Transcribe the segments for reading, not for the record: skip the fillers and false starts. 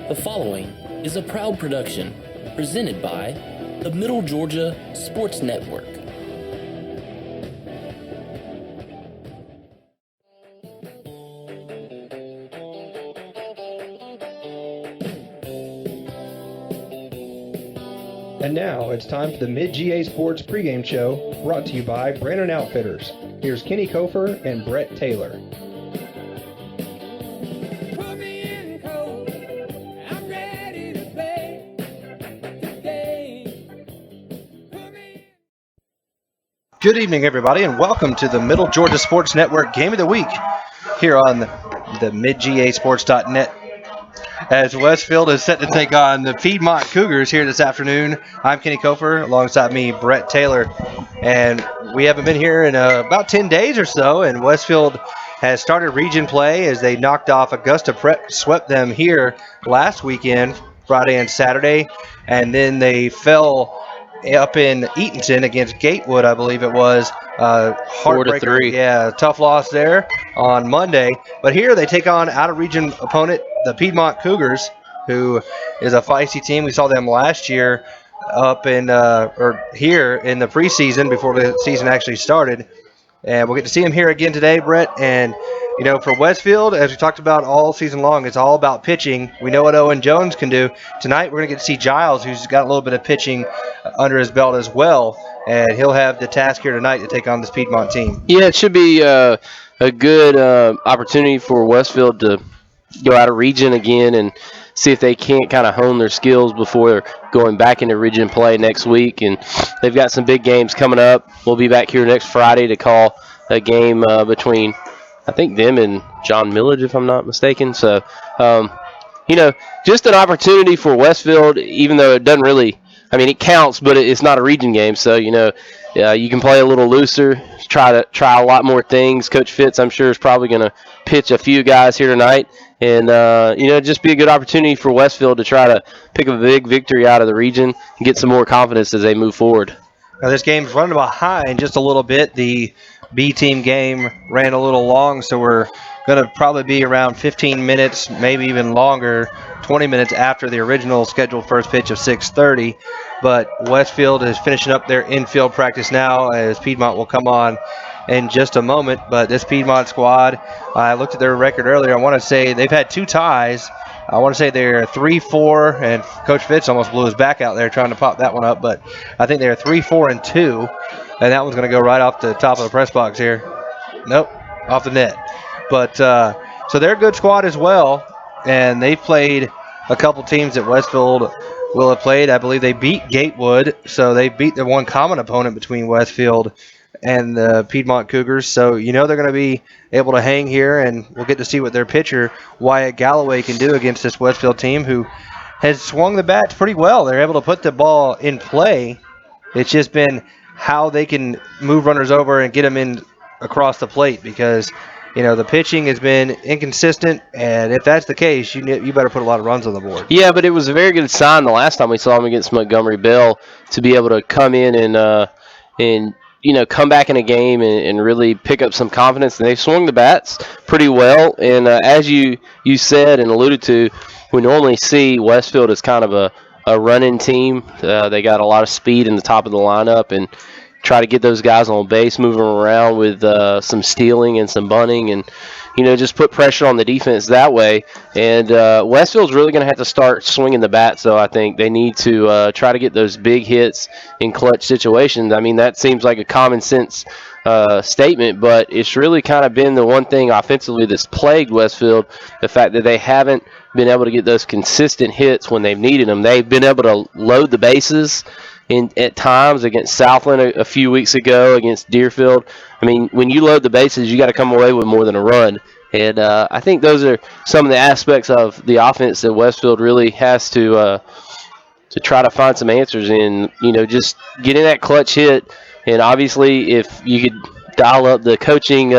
The following is a proud production presented by the Middle Georgia Sports Network. And now it's time for the Mid-GA Sports pregame show, brought to you by Brandon Outfitters. Here's Kenny Kofer and Brett Taylor. Good evening, everybody, and welcome to the Middle Georgia Sports Network Game of the Week here on the midgasports.net. As Westfield is set to take on the Piedmont Cougars here this afternoon, I'm Kenny Kofer, alongside me, Brett Taylor. And we haven't been here in about 10 days or so, and Westfield has started region play as they knocked off Augusta Prep, swept them here last weekend, Friday and Saturday, and then they fell up in Eatonton against Gatewood, I believe it was. Heartbreaker. 4-3. Yeah, tough loss there on Monday. But here they take on out-of-region opponent, the Piedmont Cougars, who is a feisty team. We saw them last year up in or here in the preseason before the season actually started. And we'll get to see them here again today, Brett. And, you know, for Westfield, as we talked about all season long, it's all about pitching. We know what Owen Jones can do. Tonight we're going to get to see Giles, who's got a little bit of pitching under his belt as well. And he'll have the task here tonight to take on this Piedmont team. Yeah, it should be a good opportunity for Westfield to go out of region again and see if they can't kind of hone their skills before going back into region play next week. And they've got some big games coming up. We'll be back here next Friday to call a game between, I think, them and John Millage, if I'm not mistaken. So, you know, just an opportunity for Westfield, even though it doesn't really, I mean, it counts, but it's not a region game. So, you know, you can play a little looser, try a lot more things. Coach Fitz, I'm sure, is probably going to pitch a few guys here tonight. And, you know, just be a good opportunity for Westfield to try to pick up a big victory out of the region and get some more confidence as they move forward. Now, this game's running behind just a little bit. The B-team game ran a little long, so we're going to probably be around 15 minutes, maybe even longer, 20 minutes after the original scheduled first pitch of 6:30. But Westfield is finishing up their infield practice now, as Piedmont will come on in just a moment. But this Piedmont squad, I looked at their record earlier. I want to say they've had 2 ties. I want to say they're 3-4, and Coach Fitz almost blew his back out there trying to pop that one up. But I think they're 3-4-2, and that one's going to go right off the top of the press box here. Nope, off the net. But so they're a good squad as well, and they've played a couple teams that Westfield will have played. I believe they beat Gatewood, so they beat the one common opponent between Westfield and the Piedmont Cougars. So, you know, they're going to be able to hang here, and we'll get to see what their pitcher, Wyatt Galloway, can do against this Westfield team who has swung the bats pretty well. They're able to put the ball in play. It's just been how they can move runners over and get them in across the plate because, you know, the pitching has been inconsistent, and if that's the case, you better put a lot of runs on the board. Yeah, but it was a very good sign the last time we saw them against Montgomery Bell to be able to come in and you know, come back in a game and really pick up some confidence. And they swung the bats pretty well. And as you said and alluded to, we normally see Westfield as kind of a running team. They got a lot of speed in the top of the lineup and try to get those guys on base, moving around with some stealing and some bunting and, you know, just put pressure on the defense that way. And Westfield's really going to have to start swinging the bat, so I think they need to try to get those big hits in clutch situations. I mean, that seems like a common sense statement, but it's really kind of been the one thing offensively that's plagued Westfield, the fact that they haven't been able to get those consistent hits when they've needed them. They've been able to load the bases at times against Southland a few weeks ago, against Deerfield. I mean, when you load the bases, you got to come away with more than a run. And I think those are some of the aspects of the offense that Westfield really has to try to find some answers in, you know, just getting that clutch hit. And obviously, if you could dial up the coaching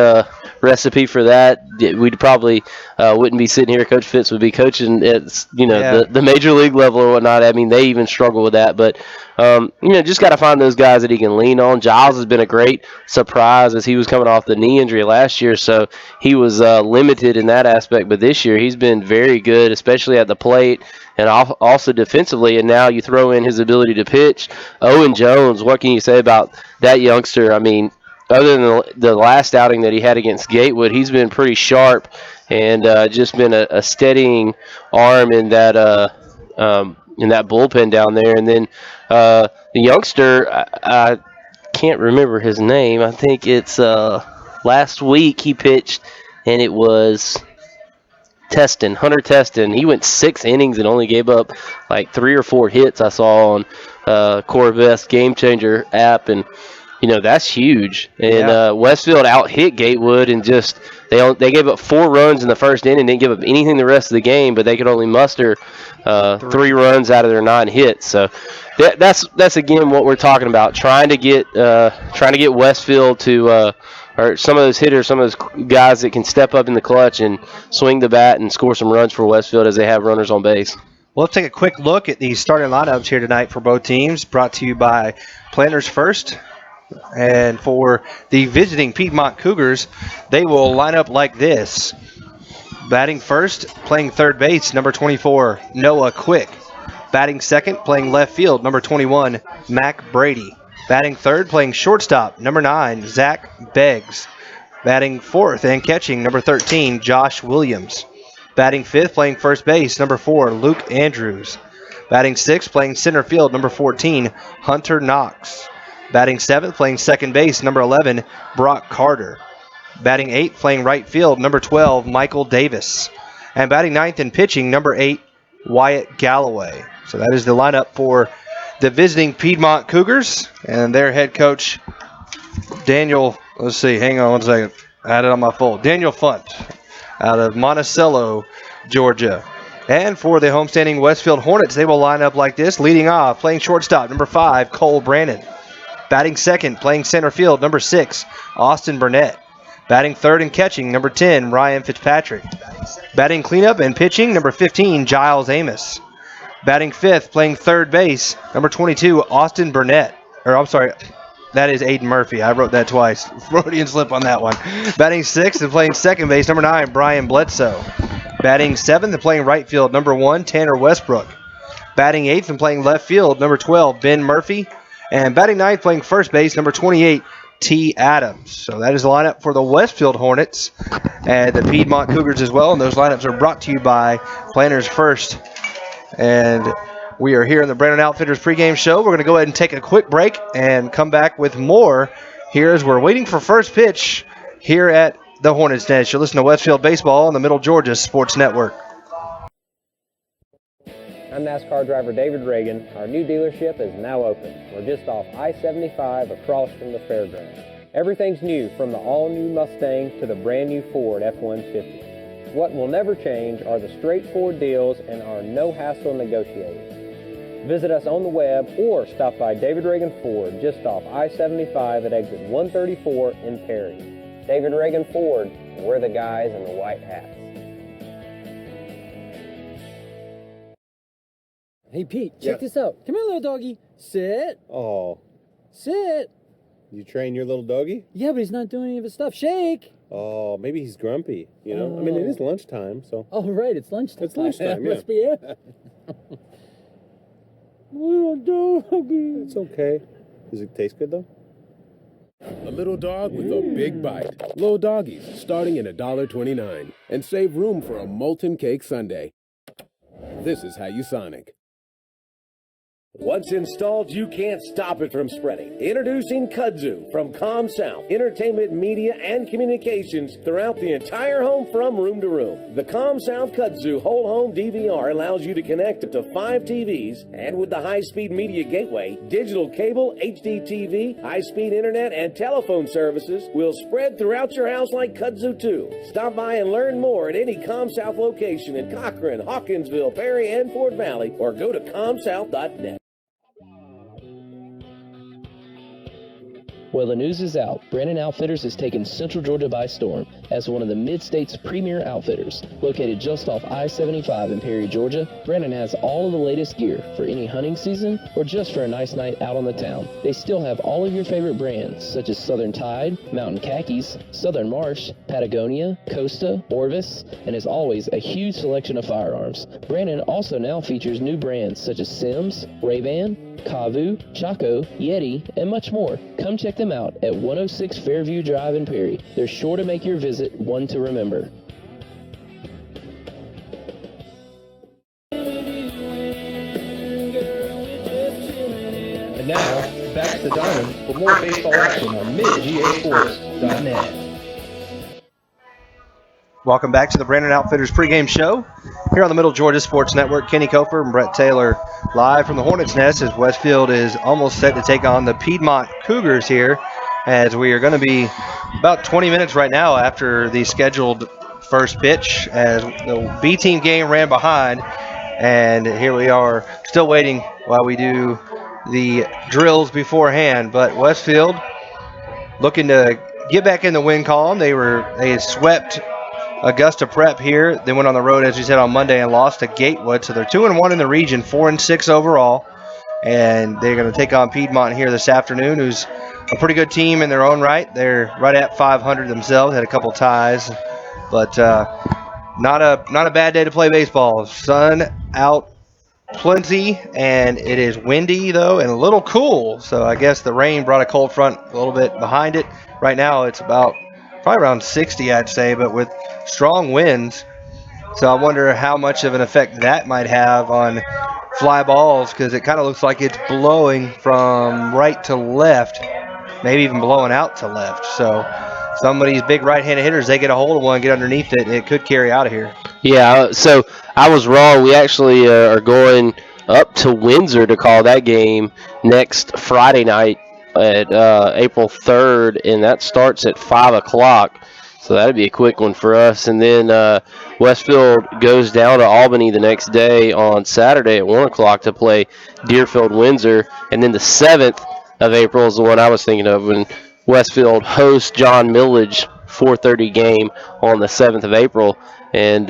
recipe for that, we'd probably wouldn't be sitting here. Coach Fitz would be coaching at the major league level or whatnot. I mean, they even struggle with that. But just got to find those guys that he can lean on. Giles has been a great surprise as he was coming off the knee injury last year, so he was limited in that aspect. But this year he's been very good, especially at the plate and also defensively. And now you throw in his ability to pitch. Owen Jones, what can you say about that youngster? I mean, other than the last outing that he had against Gatewood, he's been pretty sharp and just been a steadying arm in that bullpen down there. And then the youngster, I can't remember his name. I think it's last week he pitched, and it was Hunter Teston. He went 6 innings and only gave up like 3 or 4 hits I saw on Corvus Game Changer app, and that's huge. And Westfield out-hit Gatewood, and just they gave up 4 runs in the first inning, didn't give up anything the rest of the game, but they could only muster 3 runs out of their 9 hits. So that's again what we're talking about, trying to get Westfield to or some of those hitters, some of those guys that can step up in the clutch and swing the bat and score some runs for Westfield as they have runners on base. Well, let's take a quick look at the starting lineups here tonight for both teams, brought to you by Planters First. And for the visiting Piedmont Cougars, they will line up like this. Batting first, playing third base, number 24, Noah Quick. Batting second, playing left field, number 21, Mac Brady. Batting third, playing shortstop, number 9, Zach Beggs. Batting fourth and catching, number 13, Josh Williams. Batting fifth, playing first base, number 4, Luke Andrews. Batting sixth, playing center field, number 14, Hunter Knox. Batting seventh, playing second base, number 11, Brock Carter. Batting eighth, playing right field, number 12, Michael Davis. And batting ninth and pitching, number 8, Wyatt Galloway. So that is the lineup for the visiting Piedmont Cougars and their head coach, Daniel, let's see, hang on one second. I had it on my phone. Daniel Funt out of Monticello, Georgia. And for the homestanding Westfield Hornets, they will line up like this. Leading off, playing shortstop, number 5, Cole Brannon. Batting second, playing center field, number 6, Austin Burnett. Batting third and catching, number 10, Ryan Fitzpatrick. Batting cleanup and pitching, number 15, Giles Amos. Batting fifth, playing third base, number 22, Austin Burnett. That is Aiden Murphy. I wrote that twice. Freudian slip on that one. Batting sixth and playing second base, number 9, Brian Bledsoe. Batting seventh and playing right field, number 1, Tanner Westbrook. Batting eighth and playing left field, number 12, Ben Murphy. And batting ninth, playing first base, number 28, T. Adams. So that is the lineup for the Westfield Hornets and the Piedmont Cougars as well. And those lineups are brought to you by Planters First. And we are here in the Brandon Outfitters pregame show. We're going to go ahead and take a quick break and come back with more here as we're waiting for first pitch here at the Hornets Nest. You're listening to Westfield Baseball on the Middle Georgia Sports Network. I'm NASCAR driver David Reagan. Our new dealership is now open. We're just off I-75 across from the fairgrounds. Everything's new, from the all-new Mustang to the brand-new Ford F-150. What will never change are the straightforward deals and our no-hassle negotiators. Visit us on the web or stop by David Reagan Ford just off I-75 at exit 134 in Perry. David Reagan Ford, we're the guys in the white hats. Hey, Pete, check this out. Come here, little doggy. Sit. Oh. Sit. You train your little doggy? Yeah, but he's not doing any of his stuff. Shake. Oh, maybe he's grumpy, you know? I mean, it is lunchtime, so. Oh, right, it's lunchtime. It's lunchtime, yeah. Must be it. Little doggy. It's okay. Does it taste good, though? A little dog with a big bite. Little doggies, starting at $1.29. And save room for a molten cake sundae. This is how you Sonic. Once installed, you can't stop it from spreading. Introducing Kudzu from ComSouth, entertainment, media, and communications throughout the entire home from room to room. The ComSouth Kudzu whole home DVR allows you to connect up to 5 TVs, and with the high-speed media gateway, digital cable, HD TV, high-speed internet, and telephone services will spread throughout your house like Kudzu 2. Stop by and learn more at any ComSouth location in Cochran, Hawkinsville, Perry, and Fort Valley, or go to comsouth.net. Well, the news is out. Brandon Outfitters has taken Central Georgia by storm as one of the Mid-State's premier outfitters. Located just off I-75 in Perry, Georgia, Brandon has all of the latest gear for any hunting season or just for a nice night out on the town. They still have all of your favorite brands such as Southern Tide, Mountain Khakis, Southern Marsh, Patagonia, Costa, Orvis, and as always, a huge selection of firearms. Brandon also now features new brands such as Sims, Ray-Ban, Kavu, Chaco, Yeti, and much more. Come check them out at 106 Fairview Drive in Perry. They're sure to make your visit one to remember. And now, back to the diamond for more baseball action on midgasports.net. Welcome back to the Brandon Outfitters pregame show here on the Middle Georgia Sports Network. Kenny Kofer and Brett Taylor live from the Hornets' Nest as Westfield is almost set to take on the Piedmont Cougars here, as we are going to be about 20 minutes right now after the scheduled first pitch as the B team game ran behind, and here we are still waiting while we do the drills beforehand. But Westfield looking to get back in the win column. They had swept Augusta Prep here. They went on the road, as you said, on Monday and lost to Gatewood. So they're 2-1 in the region, 4-6 overall. And they're going to take on Piedmont here this afternoon, who's a pretty good team in their own right. They're right at 500 themselves, had a couple ties. But not a bad day to play baseball. Sun out plenty, and it is windy, though, and a little cool. So I guess the rain brought a cold front a little bit behind it. Right now it's probably around 60, I'd say, but with strong winds. So I wonder how much of an effect that might have on fly balls, because it kind of looks like it's blowing from right to left, maybe even blowing out to left. So some of these big right-handed hitters, they get a hold of one, get underneath it, it could carry out of here. Yeah, so I was wrong. We actually are going up to Windsor to call that game next Friday night at April 3rd, and that starts at 5 o'clock. So that'd be a quick one for us. And then Westfield goes down to Albany the next day on Saturday at 1 o'clock to play Deerfield-Windsor. And then the 7th of April is the one I was thinking of, when Westfield hosts John Millage, 4:30 game on the 7th of April. And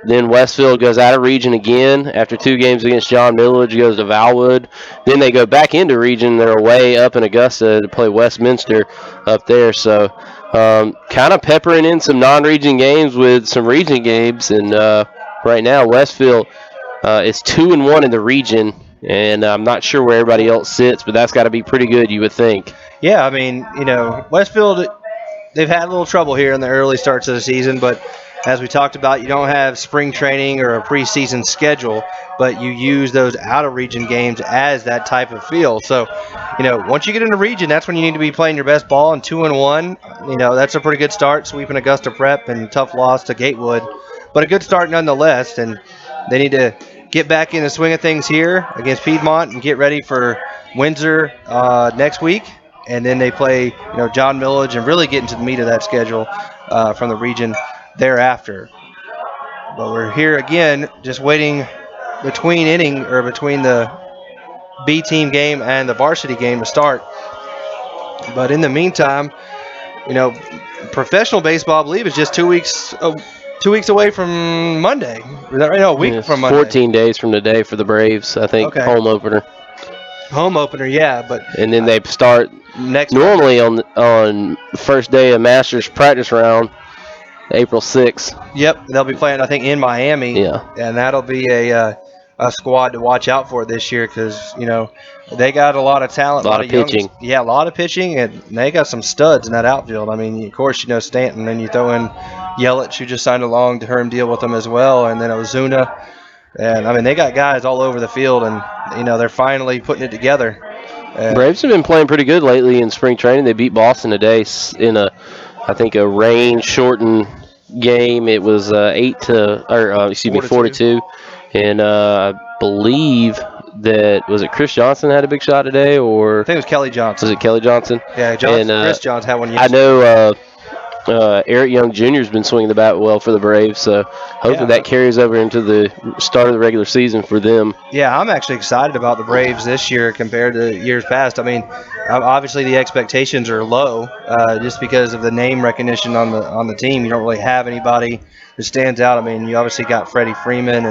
then Westfield goes out of region again after 2 games against John Millage, goes to Valwood. Then they go back into region. They're away up in Augusta to play Westminster up there. So kind of peppering in some non-region games with some region games. And right now Westfield is 2-1 in the region. And I'm not sure where everybody else sits, but that's got to be pretty good, you would think. Yeah, I mean, Westfield, they've had a little trouble here in the early starts of the season, but as we talked about, you don't have spring training or a preseason schedule, but you use those out-of-region games as that type of feel. So, once you get into region, that's when you need to be playing your best ball. And 2-1, that's a pretty good start, sweeping Augusta Prep and tough loss to Gatewood. But a good start nonetheless, and they need to get back in the swing of things here against Piedmont and get ready for Windsor next week. And then they play, John Millage and really get into the meat of that schedule from the region thereafter. But we're here again, just waiting between the B team game and the varsity game to start. But in the meantime, professional baseball, I believe, is just 2 weeks away from Monday. Is that right? No, a week from Monday. 14 days from today for the Braves, I think. Okay. Home opener, yeah. But and then they start next normally on the first day of Masters practice round, April 6th. Yep, they'll be playing, I think, in Miami. Yeah, and that'll be a squad to watch out for this year, because they got a lot of talent, a lot of pitching. Yeah, a lot of pitching, and they got some studs in that outfield. I mean, of course, Stanton, and you throw in Yelich, who just signed a long-term deal with them as well, and then Ozuna. And, I mean, they got guys all over the field, and, they're finally putting it together. Braves have been playing pretty good lately in spring training. They beat Boston today in I think a rain-shortened game. It was 4-2. And I believe that, was it Chris Johnson had a big shot today? Or I think it was Kelly Johnson. Was it Kelly Johnson? Yeah, Chris Johnson had one yesterday. I know Eric Young Jr. has been swinging the bat well for the Braves, so hopefully that carries over into the start of the regular season for them. Yeah, I'm actually excited about the Braves this year compared to years past. I mean, obviously the expectations are low just because of the name recognition on the team. You don't really have anybody that stands out. I mean, you obviously got Freddie Freeman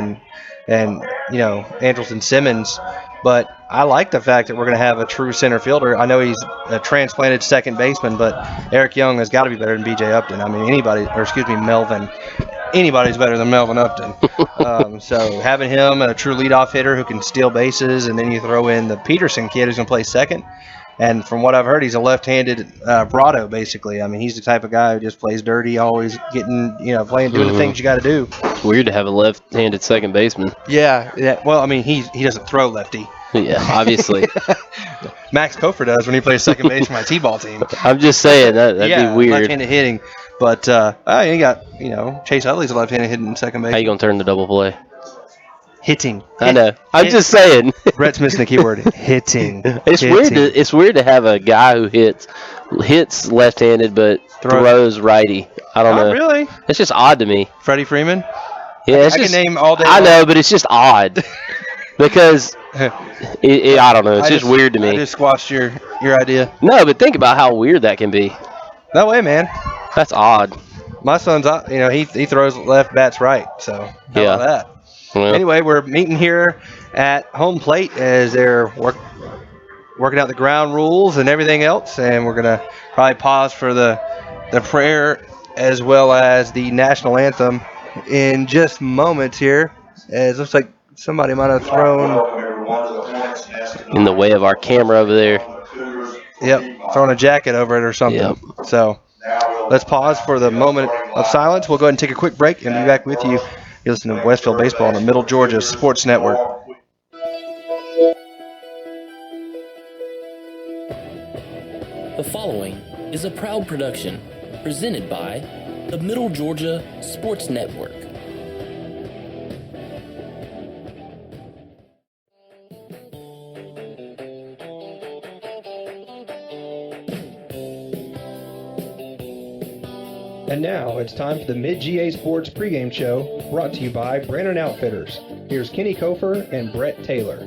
and Andrelton Simmons, but I like the fact that we're going to have a true center fielder. I know he's a transplanted second baseman, but Eric Young has got to be better than B.J. Upton. I mean, Melvin. Anybody's better than Melvin Upton. So having him, a true leadoff hitter who can steal bases, and then you throw in the Peterson kid who's going to play second. And from what I've heard, he's a left-handed Brado, basically. I mean, he's the type of guy who just plays dirty, always getting, doing the things you got to do. It's weird to have a left-handed second baseman. Yeah. Well, I mean, he doesn't throw lefty. Yeah, obviously. Max Kofer does when he plays second base for my T-ball team. I'm just saying that'd be weird. Left-handed hitting. But you got, Chase Utley's a left-handed hitting second base. How you gonna turn the double play? Hitting. I know. I'm just saying. Brett's missing the keyword. Hitting. It's weird to have a guy who hits left-handed but throws righty. I don't know. Really? It's just odd to me. Freddie Freeman. Yeah, I can name all day. I know, but it's just odd because I don't know. It's just weird to me. I just squashed your idea. No, but think about how weird that can be. No way, man. That's odd. My son's, he throws left, bats right. So how about that? Well, anyway, we're meeting here at home plate as they're working out the ground rules and everything else, and we're gonna probably pause for the prayer as well as the national anthem in just moments here. As it looks like somebody might have thrown in the way of our camera over there. Yep, throwing a jacket over it or something. Yep. So let's pause for the moment of silence. We'll go ahead and take a quick break and be back with you. You listen to Westfield Baseball on the Middle Georgia Sports Network. The following is a proud production presented by the Middle Georgia Sports Network. And now it's time for the Mid-GA Sports pregame show, brought to you by Brandon Outfitters. Here's Kenny Kofer and Brett Taylor.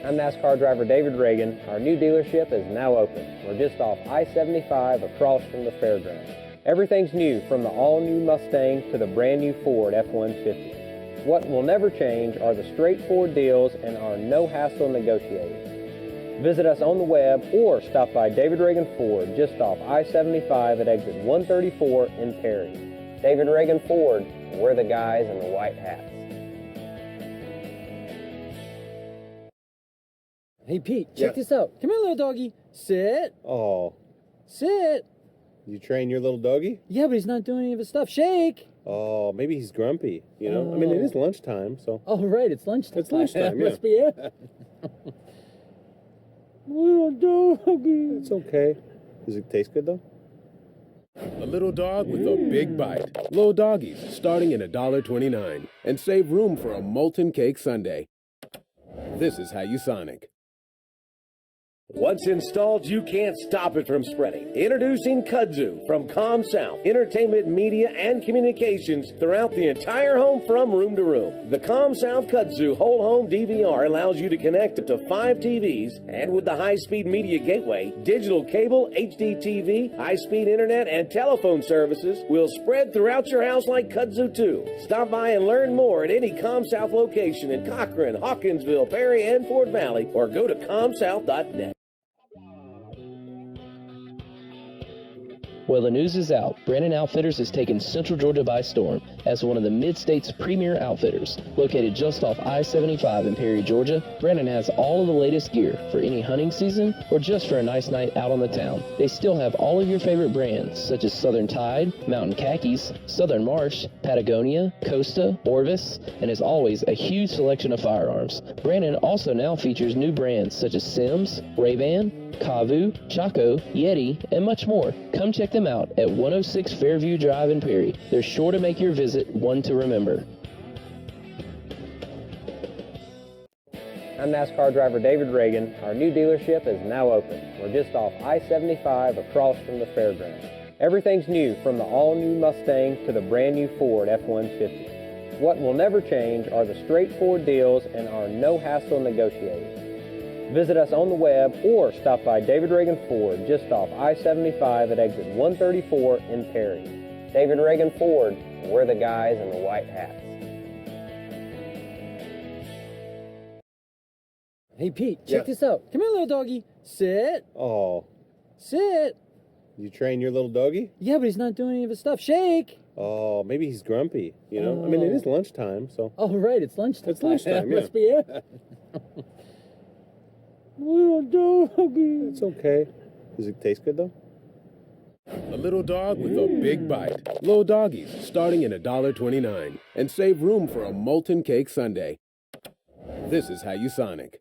I'm NASCAR driver David Reagan. Our new dealership is now open. We're just off I-75 across from the fairgrounds. Everything's new, from the all-new Mustang to the brand-new Ford F-150. What will never change are the straightforward deals and our no-hassle negotiators. Visit us on the web or stop by David Reagan Ford just off I-75 at exit 134 in Perry. David Reagan Ford, we're the guys in the white hats. Hey, Pete, check this out. Come here, little doggy. Sit. Oh, Sit. you train your little doggy? Yeah, but he's not doing any of his stuff. Shake. Oh, maybe he's grumpy, I mean, it is lunchtime, so. Oh, right, it's lunchtime. It's lunchtime, yeah. Must be it. Little doggy. It's okay. Does it taste good, though? A little dog with a big bite. Little doggies, starting at $1.29. And save room for a molten cake sundae. This is how you Sonic. Once installed, you can't stop it from spreading. Introducing Kudzu from ComSouth, entertainment, media, and communications throughout the entire home from room to room. The ComSouth Kudzu whole home DVR allows you to connect up to 5 TVs, and with the high-speed media gateway, digital cable, HD TV, high-speed internet, and telephone services will spread throughout your house like Kudzu 2. Stop by and learn more at any ComSouth location in Cochran, Hawkinsville, Perry, and Fort Valley, or go to comsouth.net. Well, the news is out. Brandon Outfitters has taken Central Georgia by storm as one of the Mid-State's premier outfitters. Located just off I-75 in Perry, Georgia, Brandon has all of the latest gear for any hunting season or just for a nice night out on the town. They still have all of your favorite brands such as Southern Tide, Mountain Khakis, Southern Marsh, Patagonia, Costa, Orvis, and as always, a huge selection of firearms. Brandon also now features new brands such as Sims, Ray-Ban, Kavu, Chaco, Yeti, and much more. Come check them out at 106 Fairview Drive in Perry. They're sure to make your visit one to remember. I'm NASCAR driver David Reagan. Our new dealership is now open. We're just off I-75 across from the fairgrounds. Everything's new from the all-new Mustang to the brand-new Ford F-150. What will never change are the straightforward deals and our no-hassle negotiating. Visit us on the web or stop by David Reagan Ford just off I-75 at exit 134 in Perry. David Reagan Ford, we're the guys in the white hats. Hey, Pete, check this out. Come here, little doggy. Sit. Oh, Sit. you train your little doggy? Yeah, but he's not doing any of his stuff. Shake. Oh, maybe he's grumpy, you know? I mean, it is lunchtime, so. Oh, right, it's lunchtime. It's lunchtime, yeah. Must be it. Little doggy. It's okay. Does it taste good, though? A little dog with a big bite. Little doggies, starting at $1.29. And save room for a molten cake sundae. This is how you Sonic.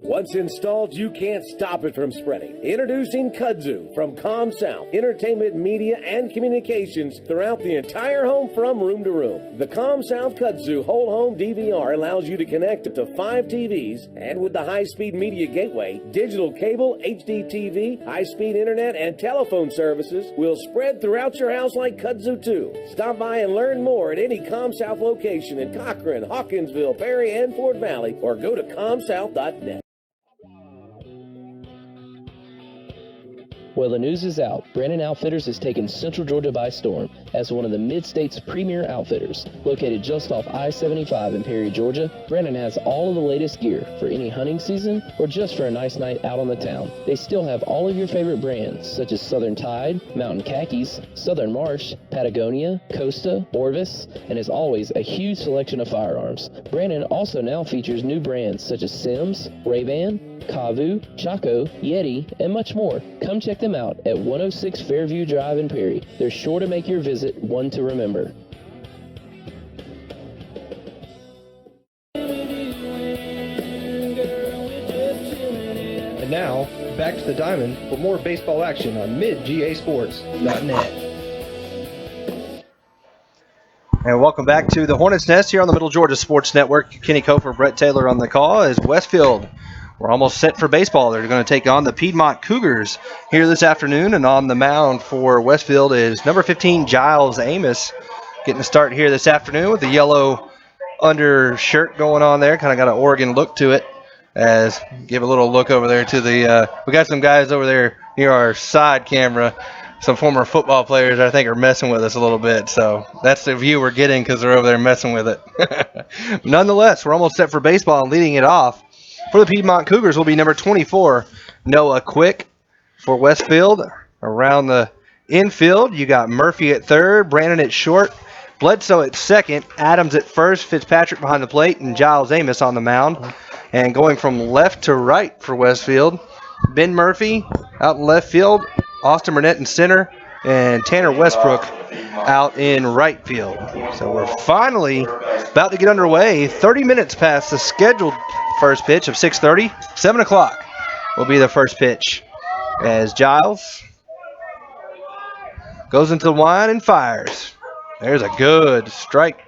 Once installed, you can't stop it from spreading. Introducing Kudzu from ComSouth, entertainment, media, and communications throughout the entire home from room to room. The ComSouth Kudzu whole home DVR allows you to connect up to 5 TVs, and with the high-speed media gateway, digital cable, HD TV, high-speed internet, and telephone services will spread throughout your house like Kudzu 2. Stop by and learn more at any ComSouth location in Cochran, Hawkinsville, Perry, and Fort Valley, or go to comsouth.net. Well, the news is out. Brandon Outfitters has taken Central Georgia by storm as one of the Mid-State's premier outfitters. Located just off I-75 in Perry, Georgia, Brandon has all of the latest gear for any hunting season or just for a nice night out on the town. They still have all of your favorite brands such as Southern Tide, Mountain Khakis, Southern Marsh, Patagonia, Costa, Orvis, and as always, a huge selection of firearms. Brandon also now features new brands such as Sims, Ray-Ban, Kavu, Chaco, Yeti, and much more. Come check them out at 106 Fairview Drive in Perry. They're sure to make your visit one to remember. And now, back to the diamond for more baseball action on midgasports.net. And welcome back to the Hornets Nest here on the Middle Georgia Sports Network. Kenny Kofer, Brett Taylor on the call as Westfield. We're almost set for baseball. They're going to take on the Piedmont Cougars here this afternoon. And on the mound for Westfield is number 15, Giles Amos, getting a start here this afternoon with the yellow undershirt going on there. Kind of got an Oregon look to it. As give a little look over there to the we got some guys over there near our side camera. Some former football players, I think, are messing with us a little bit. So that's the view we're getting because they're over there messing with it. Nonetheless, we're almost set for baseball and leading it off for the Piedmont Cougars will be number 24, Noah Quick. For Westfield, around the infield, you got Murphy at third, Brandon at short, Bledsoe at second, Adams at first, Fitzpatrick behind the plate, and Giles Amos on the mound. And going from left to right for Westfield, Ben Murphy out in left field, Austin Burnett in center, and Tanner Westbrook out in right field. So we're finally about to get underway. 30 minutes past the scheduled first pitch of 6:30. 7 o'clock will be the first pitch as Giles goes into the line and fires. There's a good strike.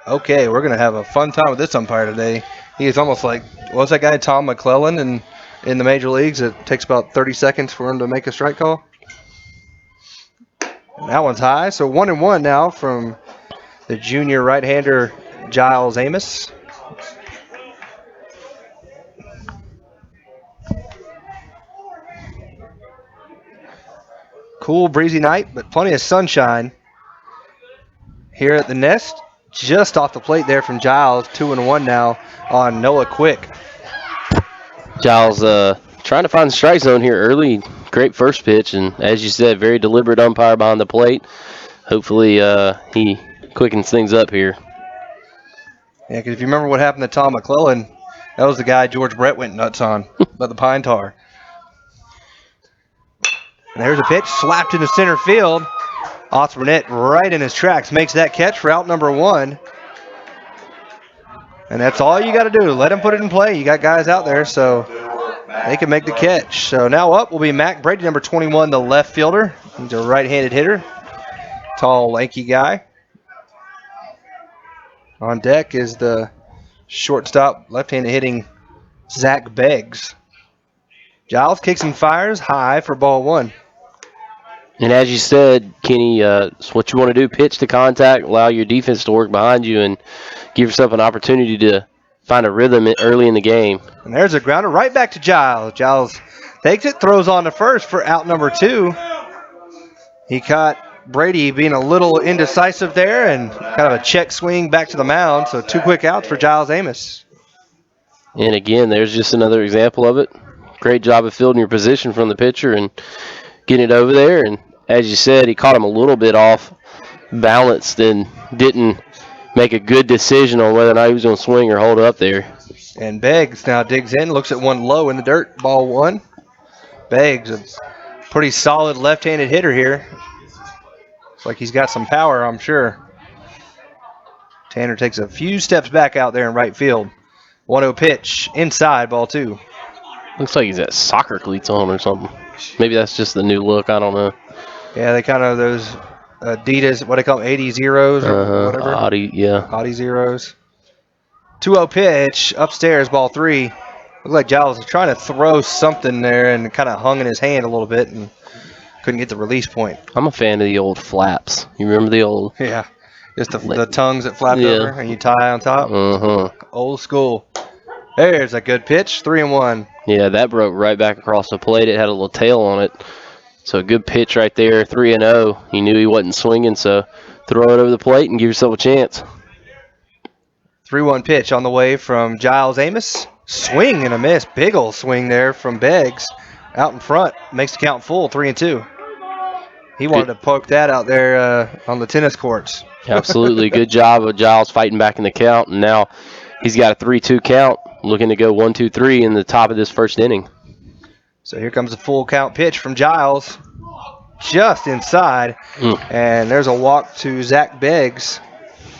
Okay, we're going to have a fun time with this umpire today. He is almost like, what's that guy, Tom McClellan, in the major leagues? It takes about 30 seconds for him to make a strike call. And that one's high, so 1-1 now from the junior right-hander Giles Amos. Cool, breezy night, but plenty of sunshine here at the Nest. Just off the plate there from Giles. 2-1 now on Noah Quick. Giles trying to find the strike zone here early. Great first pitch, and as you said, very deliberate umpire behind the plate. Hopefully he quickens things up here. Yeah, because if you remember what happened to Tom McClellan, that was the guy George Brett went nuts on, about the pine tar. And there's a pitch slapped into center field. Austin Burnett right in his tracks makes that catch for out number 1. And that's all you got to do. Let him put it in play. You got guys out there, so they can make the catch. So now up will be Mac Brady, number 21, the left fielder. He's a right-handed hitter. Tall, lanky guy. On deck is the shortstop, left-handed hitting Zach Beggs. Giles kicks and fires high for ball one. And as you said, Kenny, it's what you want to do, pitch to contact, allow your defense to work behind you, and give yourself an opportunity to find a rhythm early in the game. And there's a grounder right back to Giles. Giles takes it, throws on to first for out number 2. He caught Brady being a little indecisive there and kind of a check swing back to the mound, so 2 quick outs for Giles Amos. And again, there's just another example of it. Great job of fielding your position from the pitcher and getting it over there. And as you said, he caught him a little bit off balance and didn't make a good decision on whether or not he was going to swing or hold up there. And Beggs now digs in, looks at one low in the dirt, ball 1. Beggs, a pretty solid left-handed hitter here. Looks like he's got some power, I'm sure. Tanner takes a few steps back out there in right field. 1-0 pitch, inside, ball 2. Looks like he's got soccer cleats on or something. Maybe that's just the new look. I don't know. Yeah, they kind of those Adidas, what do they call them, 80 zeros or whatever? Audi zeros. 2-0 pitch, upstairs, ball 3. Looked like Giles was trying to throw something there and kind of hung in his hand a little bit and couldn't get the release point. I'm a fan of the old flaps. You remember the old? Yeah, just the tongues that flap over and you tie on top. Old school. There's a good pitch, 3-1. Yeah, that broke right back across the plate. It had a little tail on it. So a good pitch right there, 3-0. He knew he wasn't swinging, so throw it over the plate and give yourself a chance. 3-1 pitch on the way from Giles Amos. Swing and a miss. Big ol' swing there from Beggs. Out in front. Makes the count full, 3-2. He wanted to poke that out there on the tennis courts. Absolutely. Good job of Giles fighting back in the count. And now he's got a 3-2 count, looking to go 1-2-3 in the top of this first inning. So here comes a full count pitch from Giles. Just inside. And there's a walk to Zach Beggs.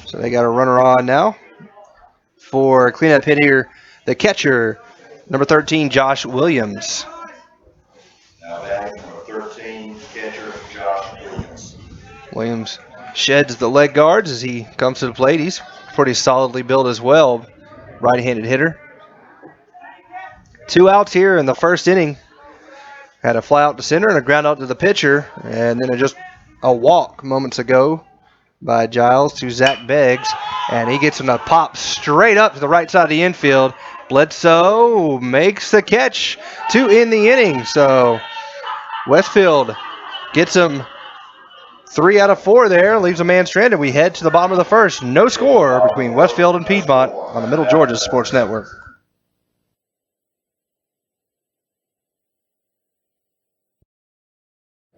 So they got a runner on now. For cleanup hitter, the catcher, number 13, Josh Williams. Now batting number 13, catcher Josh Williams. Williams sheds the leg guards as he comes to the plate. He's pretty solidly built as well, right-handed hitter. 2 outs here in the first inning. Had a fly out to center and a ground out to the pitcher, and then just a walk moments ago by Giles to Zach Beggs, and he gets him to pop straight up to the right side of the infield. Bledsoe makes the catch to end the inning. So Westfield gets him 3 out of 4 there, leaves a man stranded. We head to the bottom of the first. No score between Westfield and Piedmont on the Middle Georgia Sports Network.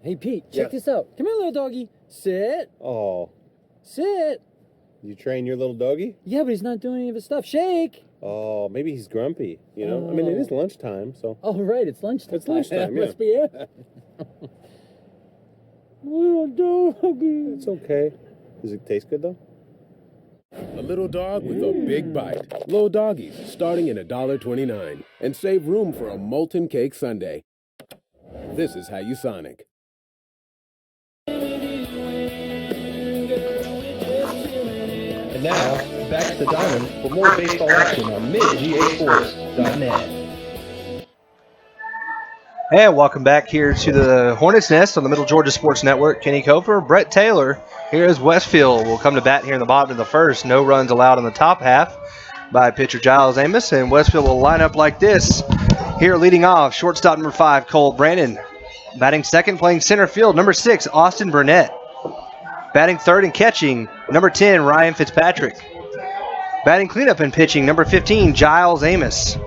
Hey, Pete, check this out. Come here, little doggy. Sit. Oh, Sit. you train your little doggy? Yeah, but he's not doing any of his stuff. Shake. Oh, maybe he's grumpy, you know? I mean, it is lunchtime, so. Oh, right, it's lunchtime. It's lunchtime, yeah. Must be it. Little doggy. It's okay. Does it taste good, though? A little dog with a big bite. Little doggies, starting at $1.29. And save room for a molten cake sundae. This is how you Sonic. And now, back to the diamond for more baseball action on midgasports.net. And welcome back here to the Hornets Nest on the Middle Georgia Sports Network. Kenny Kofer, Brett Taylor. Here is Westfield. Will come to bat here in the bottom of the first. No runs allowed in the top half by pitcher Giles Amos. And Westfield will line up like this. Here leading off, shortstop number 5, Cole Brandon. Batting second, playing center field, number 6, Austin Burnett. Batting third and catching, number 10, Ryan Fitzpatrick. Batting cleanup and pitching, number 15, Giles Amos.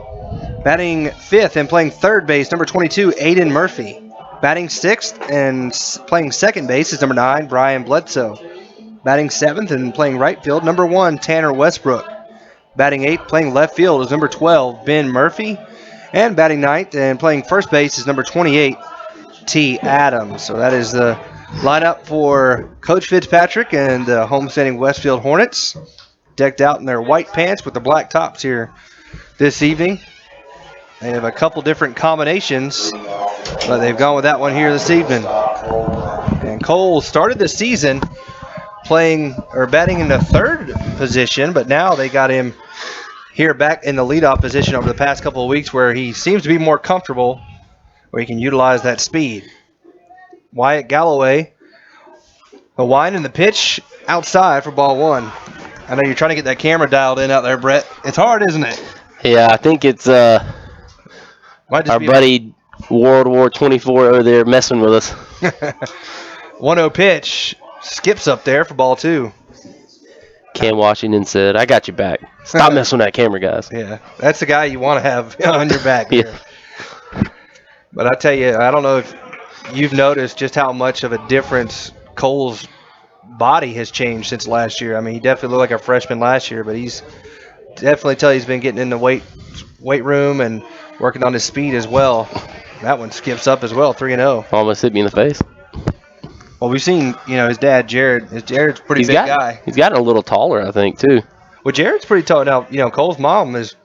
Batting fifth and playing third base, number 22, Aiden Murphy. Batting sixth and playing second base is number 9, Brian Bledsoe. Batting seventh and playing right field, number 1, Tanner Westbrook. Batting eighth, playing left field is number 12, Ben Murphy. And batting ninth and playing first base is number 28, T. Adams. So that is the lineup for Coach Fitzpatrick and the homesteading Westfield Hornets. Decked out in their white pants with the black tops here this evening. They have a couple different combinations, but they've gone with that one here this evening. And Cole started the season playing or batting in the third position, but now they got him here back in the leadoff position over the past couple of weeks where he seems to be more comfortable, where he can utilize that speed. Wyatt Galloway, the wind and the pitch outside for ball one. I know you're trying to get that camera dialed in out there, Brett. It's hard, isn't it? Yeah, I think it's our buddy World War 24 over there messing with us. 1-0 pitch. Skips up there for ball two. Cam Washington said, I got your back. Stop messing with that camera, guys. Yeah, that's the guy you want to have on your back here. But I tell you, I don't know if you've noticed just how much of a difference Cole's body has changed since last year. I mean, he definitely looked like a freshman last year, but he's definitely he's been getting in the weight room and working on his speed as well. That one skips up as well, 3-0. Almost hit me in the face. Well, we've seen, his dad, Jared. Jared's a pretty big guy. He's gotten a little taller, I think, too. Well, Jared's pretty tall. Now, Cole's mom is,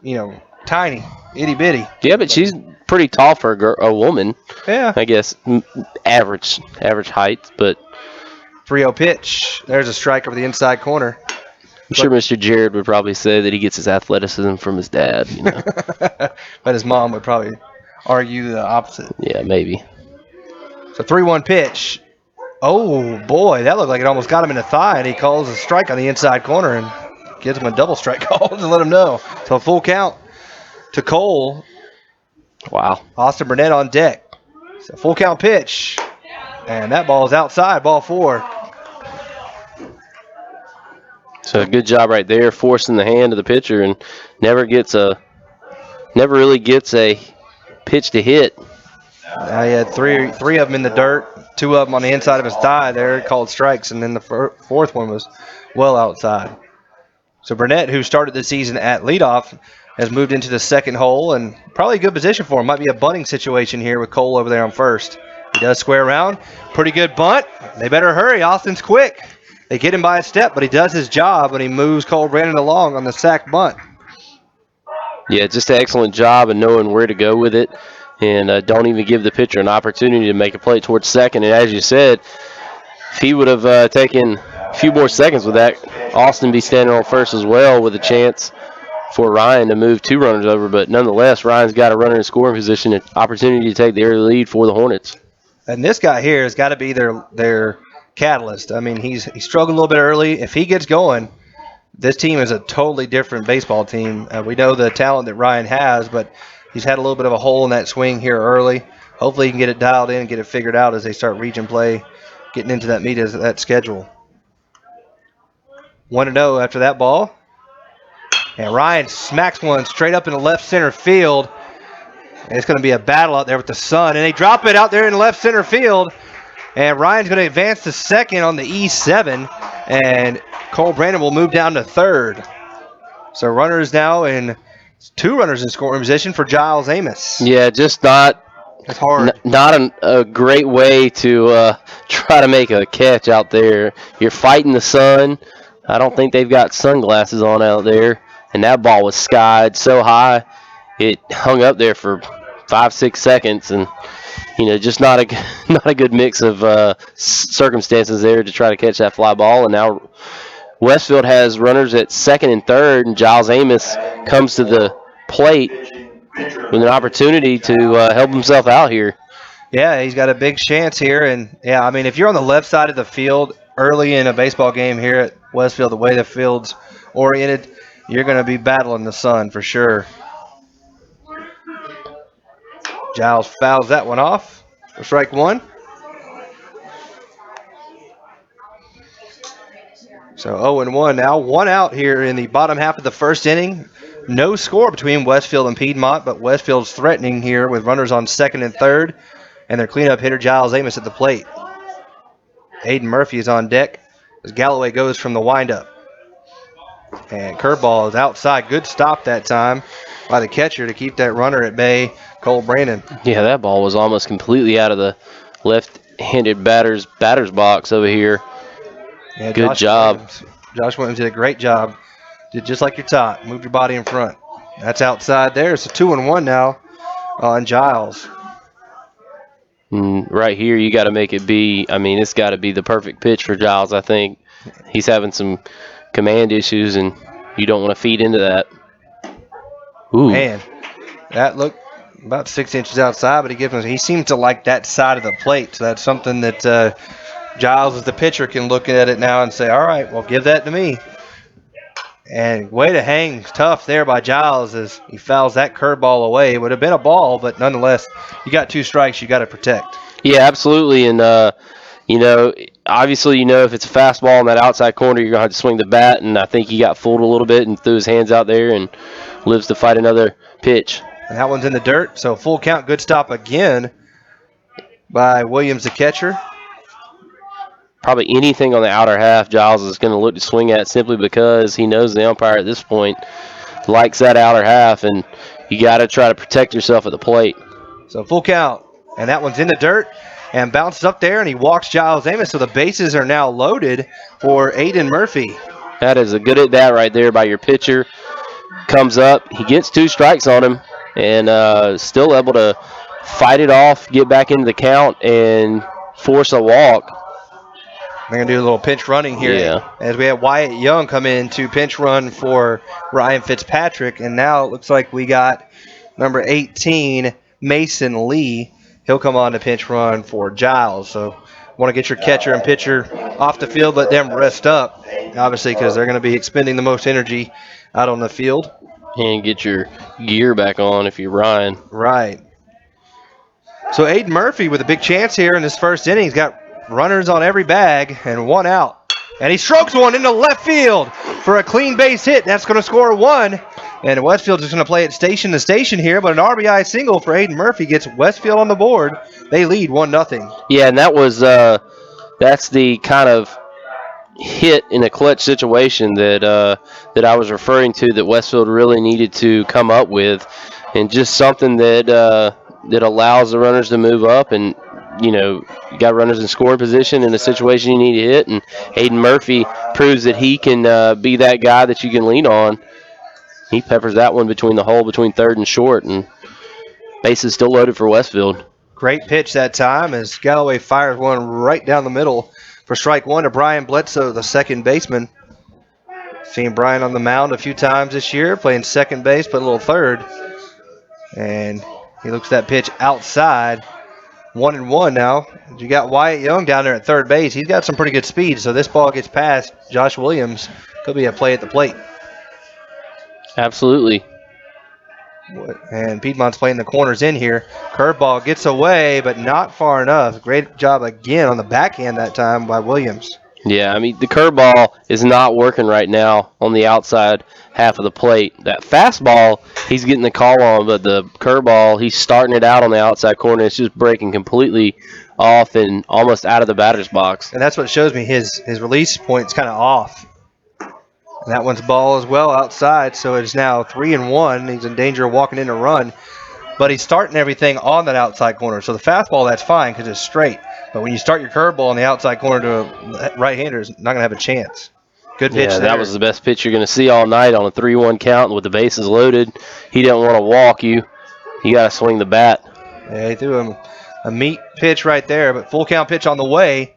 tiny, itty-bitty. Yeah, but she's pretty tall for a woman. Yeah. I guess average height, but 3-0 pitch. There's a strike over the inside corner. I'm sure Mr. Jared would probably say that he gets his athleticism from his dad. But his mom would probably argue the opposite. Yeah, maybe. So 3-1 pitch. Oh, boy, that looked like it almost got him in the thigh, and he calls a strike on the inside corner and gives him a double strike call to let him know. So full count to Cole. Wow. Austin Burnett on deck. So full count pitch. And that ball is outside, ball four. So a good job right there, forcing the hand of the pitcher, and never really gets a pitch to hit. He had three of them in the dirt, 2 of them on the inside of his thigh there, called strikes, and then the fourth one was well outside. So Burnett, who started the season at leadoff, has moved into the second hole, and probably a good position for him. Might be a bunting situation here with Cole over there on first. He does square around. Pretty good bunt. They better hurry. Austin's quick. They get him by a step, but he does his job when he moves Cole Brandon along on the sack bunt. Yeah, just an excellent job of knowing where to go with it, and don't even give the pitcher an opportunity to make a play towards second. And as you said, if he would have taken a few more seconds with that, Austin be standing on first as well with a chance for Ryan to move 2 runners over. But nonetheless, Ryan's got a runner in scoring position, an opportunity to take the early lead for the Hornets. And this guy here has got to be their catalyst. I mean, he struggled a little bit early. If he gets going, this team is a totally different baseball team. We know the talent that Ryan has, but he's had a little bit of a hole in that swing here early. Hopefully he can get it dialed in and get it figured out as they start region play, getting into that schedule. 1-0 after that ball. And Ryan smacks one straight up in the left center field. And it's going to be a battle out there with the sun. And they drop it out there in left center field. And Ryan's going to advance to second on the E7. And Cole Brandon will move down to third. So 2 runners in scoring position for Giles Amos. Yeah, just not It's hard. Not a great way to try to make a catch out there. You're fighting the sun. I don't think they've got sunglasses on out there. And that ball was skied so high, it hung up there for 5-6 seconds. And, just not a good mix of circumstances there to try to catch that fly ball. And now Westfield has runners at second and third, and Giles Amos comes to the plate with an opportunity to help himself out here. Yeah, he's got a big chance here. And, yeah, I mean, if you're on the left side of the field early in a baseball game here at Westfield, the way the field's oriented, you're going to be battling the sun for sure. Giles fouls that one off for strike one. So 0-1 now. 1 out here in the bottom half of the first inning. No score between Westfield and Piedmont, but Westfield's threatening here with runners on second and third, and their cleanup hitter Giles Amos at the plate. Aiden Murphy is on deck as Galloway goes from the windup. And curveball is outside. Good stop that time by the catcher to keep that runner at bay, Cole Brandon. Yeah, that ball was almost completely out of the left-handed batter's box over here. Yeah, good job. Josh Williams did a great job. Did just like you're taught. Moved your body in front. That's outside there. It's a 2-1 now on Giles. Right here, you got to make it be, it's got to be the perfect pitch for Giles, I think. He's having some command issues, and you don't want to feed into that. Ooh. Man, that looked about 6 inches outside, but he seemed to like that side of the plate. So that's something that Giles, as the pitcher, can look at it now and say, all right, well, give that to me. And way to hang tough there by Giles as he fouls that curveball away. It would have been a ball, but nonetheless, you got 2 strikes you got to protect. Yeah, absolutely. And, obviously, if it's a fastball in that outside corner, you're going to have to swing the bat. And I think he got fooled a little bit and threw his hands out there and lives to fight another pitch. And that one's in the dirt, so full count, good stop again by Williams, the catcher. Probably anything on the outer half, Giles is going to look to swing at simply because he knows the umpire at this point likes that outer half, and you got to try to protect yourself at the plate. So full count, and that one's in the dirt and bounces up there, and he walks Giles Amos, so the bases are now loaded for Aiden Murphy. That is a good at bat right there by your pitcher. Comes up, he gets 2 strikes on him, and still able to fight it off, get back into the count, and force a walk. They're going to do a little pinch running here as we have Wyatt Young come in to pinch run for Ryan Fitzpatrick. And now it looks like we got number 18, Mason Lee. He'll come on to pinch run for Giles. So want to get your catcher and pitcher off the field, let them rest up, obviously, because they're going to be expending the most energy out on the field. And get your gear back on if you're Ryan. Right. So Aiden Murphy with a big chance here in this first inning. He's got runners on every bag and 1 out. And he strokes one into left field for a clean base hit. That's going to score 1. And Westfield is going to play it station to station here, but an RBI single for Aiden Murphy gets Westfield on the board. They lead 1-0. Yeah, and that was that's the kind of hit in a clutch situation that I was referring to that Westfield really needed to come up with, and just something that allows the runners to move up. And you got runners in scoring position in a situation you need to hit, and Aiden Murphy proves that he can be that guy that you can lean on. He peppers that one between the hole, between third and short, and base is still loaded for Westfield. Great pitch that time as Galloway fires one right down the middle for strike 1 to Brian Bledsoe, the second baseman. Seen Brian on the mound a few times this year, playing second base, but a little third. And he looks at that pitch outside. 1-1 now. You got Wyatt Young down there at third base. He's got some pretty good speed, so this ball gets past Josh Williams. Could be a play at the plate. Absolutely. And Piedmont's playing the corners in here. Curveball gets away, but not far enough. Great job again on the backhand that time by Williams. Yeah, I mean, the curveball is not working right now on the outside half of the plate. That fastball, he's getting the call on, but the curveball, he's starting it out on the outside corner. It's just breaking completely off and almost out of the batter's box. And that's what shows me his release point's kind of off. And that one's ball as well outside, so it's now 3-1. He's in danger of walking in a run. But he's starting everything on that outside corner. So the fastball, that's fine because it's straight. But when you start your curveball on the outside corner to a right-hander, it's not going to have a chance. Good pitch there. That was the best pitch you're going to see all night on a 3-1 count with the bases loaded. He didn't want to walk you. You got to swing the bat. Yeah, he threw him a meat pitch right there, but full count pitch on the way.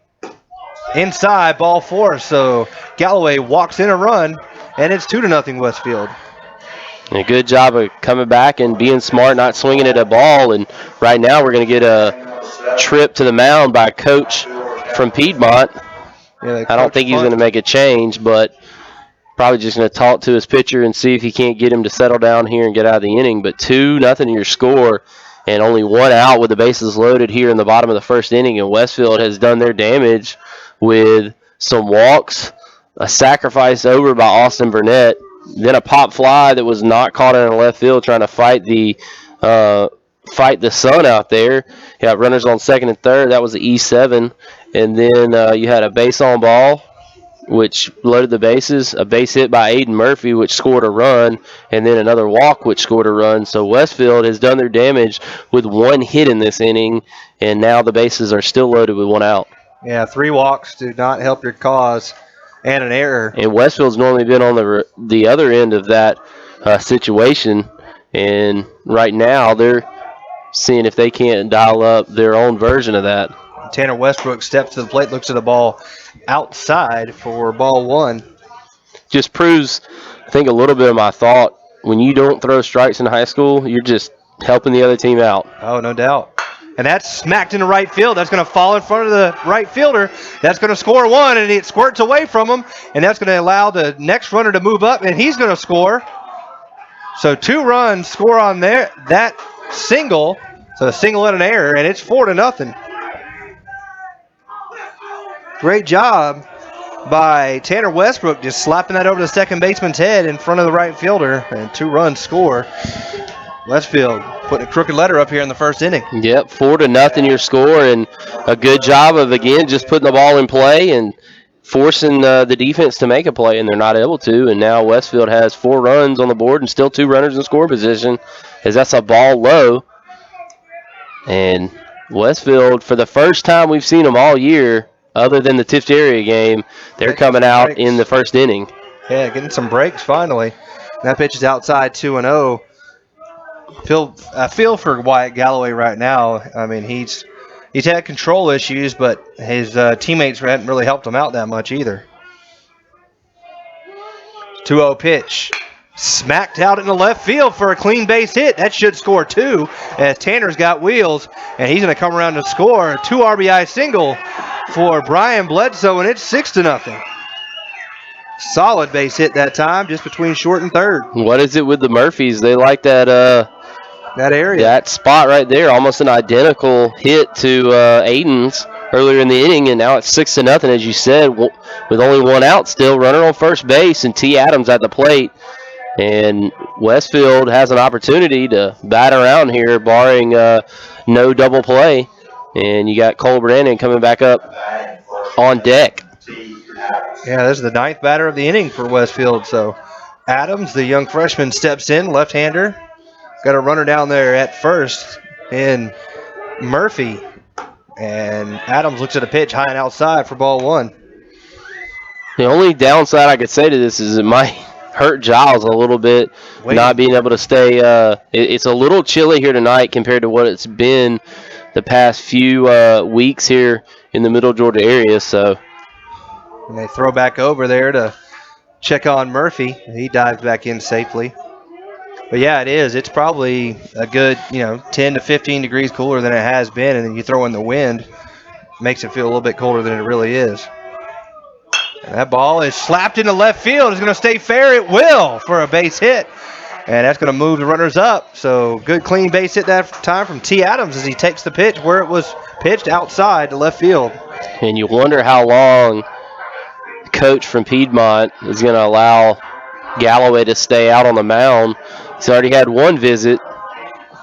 Inside, ball 4. So Galloway walks in a run, and it's 2-0 Westfield. And a good job of coming back and being smart, not swinging at a ball. And right now we're going to get a trip to the mound by a coach from Piedmont. Yeah, I don't think he's going to make a change, but probably just going to talk to his pitcher and see if he can't get him to settle down here and get out of the inning. But 2-0 your score, and only 1 out with the bases loaded here in the bottom of the first inning. And Westfield has done their damage with some walks, a sacrifice over by Austin Burnett, then a pop fly that was not caught in the left field, trying to fight the sun out there. You got runners on second and third. That was the E7. And then you had a base on ball, which loaded the bases, a base hit by Aiden Murphy, which scored a run, and then another walk, which scored a run. So Westfield has done their damage with 1 hit in this inning, and now the bases are still loaded with 1 out. Yeah, 3 walks do not help your cause, and an error. And Westfield's normally been on the other end of that situation, and right now they're seeing if they can't dial up their own version of that. Tanner Westbrook steps to the plate, looks at the ball outside for ball 1. Just proves, I think, a little bit of my thought when you don't throw strikes in high school, you're just helping the other team out. Oh, no doubt. And that's smacked into right field. That's going to fall in front of the right fielder. That's going to score one, and it squirts away from him. And that's going to allow the next runner to move up, and he's going to score. So 2 runs score on there. That single. So a single and an error, and it's 4-0. Great job by Tanner Westbrook, just slapping that over the second baseman's head in front of the right fielder, and 2 runs score. Westfield putting a crooked letter up here in the first inning. Yep, 4-0 your score, and a good job of, again, just putting the ball in play and forcing the defense to make a play, and they're not able to. And now Westfield has 4 runs on the board and still 2 runners in score position, as that's a ball low. And Westfield, for the first time we've seen them all year, other than the Tift area game, they're coming out in the first inning. Yeah, getting some breaks finally. That pitch is outside 2-0. I feel for Wyatt Galloway right now. I mean, he's had control issues, but his teammates haven't really helped him out that much either. 2-0 pitch. Smacked out in the left field for a clean base hit. That should score 2, as Tanner's got wheels, and he's going to come around to score. 2 RBI single for Brian Bledsoe, and it's 6-0. Solid base hit that time, just between short and third. What is it with the Murphys? They like that area. That spot right there, almost an identical hit to Aiden's earlier in the inning, and now it's 6-0, as you said, with only 1 out still, runner on first base, and T. Adams at the plate. And Westfield has an opportunity to bat around here, barring no double play. And you got Cole Brandon coming back up on deck. Yeah, this is the 9th batter of the inning for Westfield. So Adams, the young freshman, steps in, left-hander. Got a runner down there at first in Murphy. And Adams looks at a pitch high and outside for ball 1. The only downside I could say to this is it might hurt Giles a little bit, not being able to stay. It's a little chilly here tonight compared to what it's been the past few weeks here in the Middle Georgia area. So, and they throw back over there to check on Murphy. He dives back in safely. But yeah, it is. It's probably a good, 10 to 15 degrees cooler than it has been, and then you throw in the wind, makes it feel a little bit colder than it really is. And that ball is slapped into left field. It's going to stay fair. It will for a base hit. And that's going to move the runners up. So good clean base hit that time from T. Adams as he takes the pitch where it was pitched outside to left field. And you wonder how long coach from Piedmont is going to allow Galloway to stay out on the mound. He's already had 1 visit.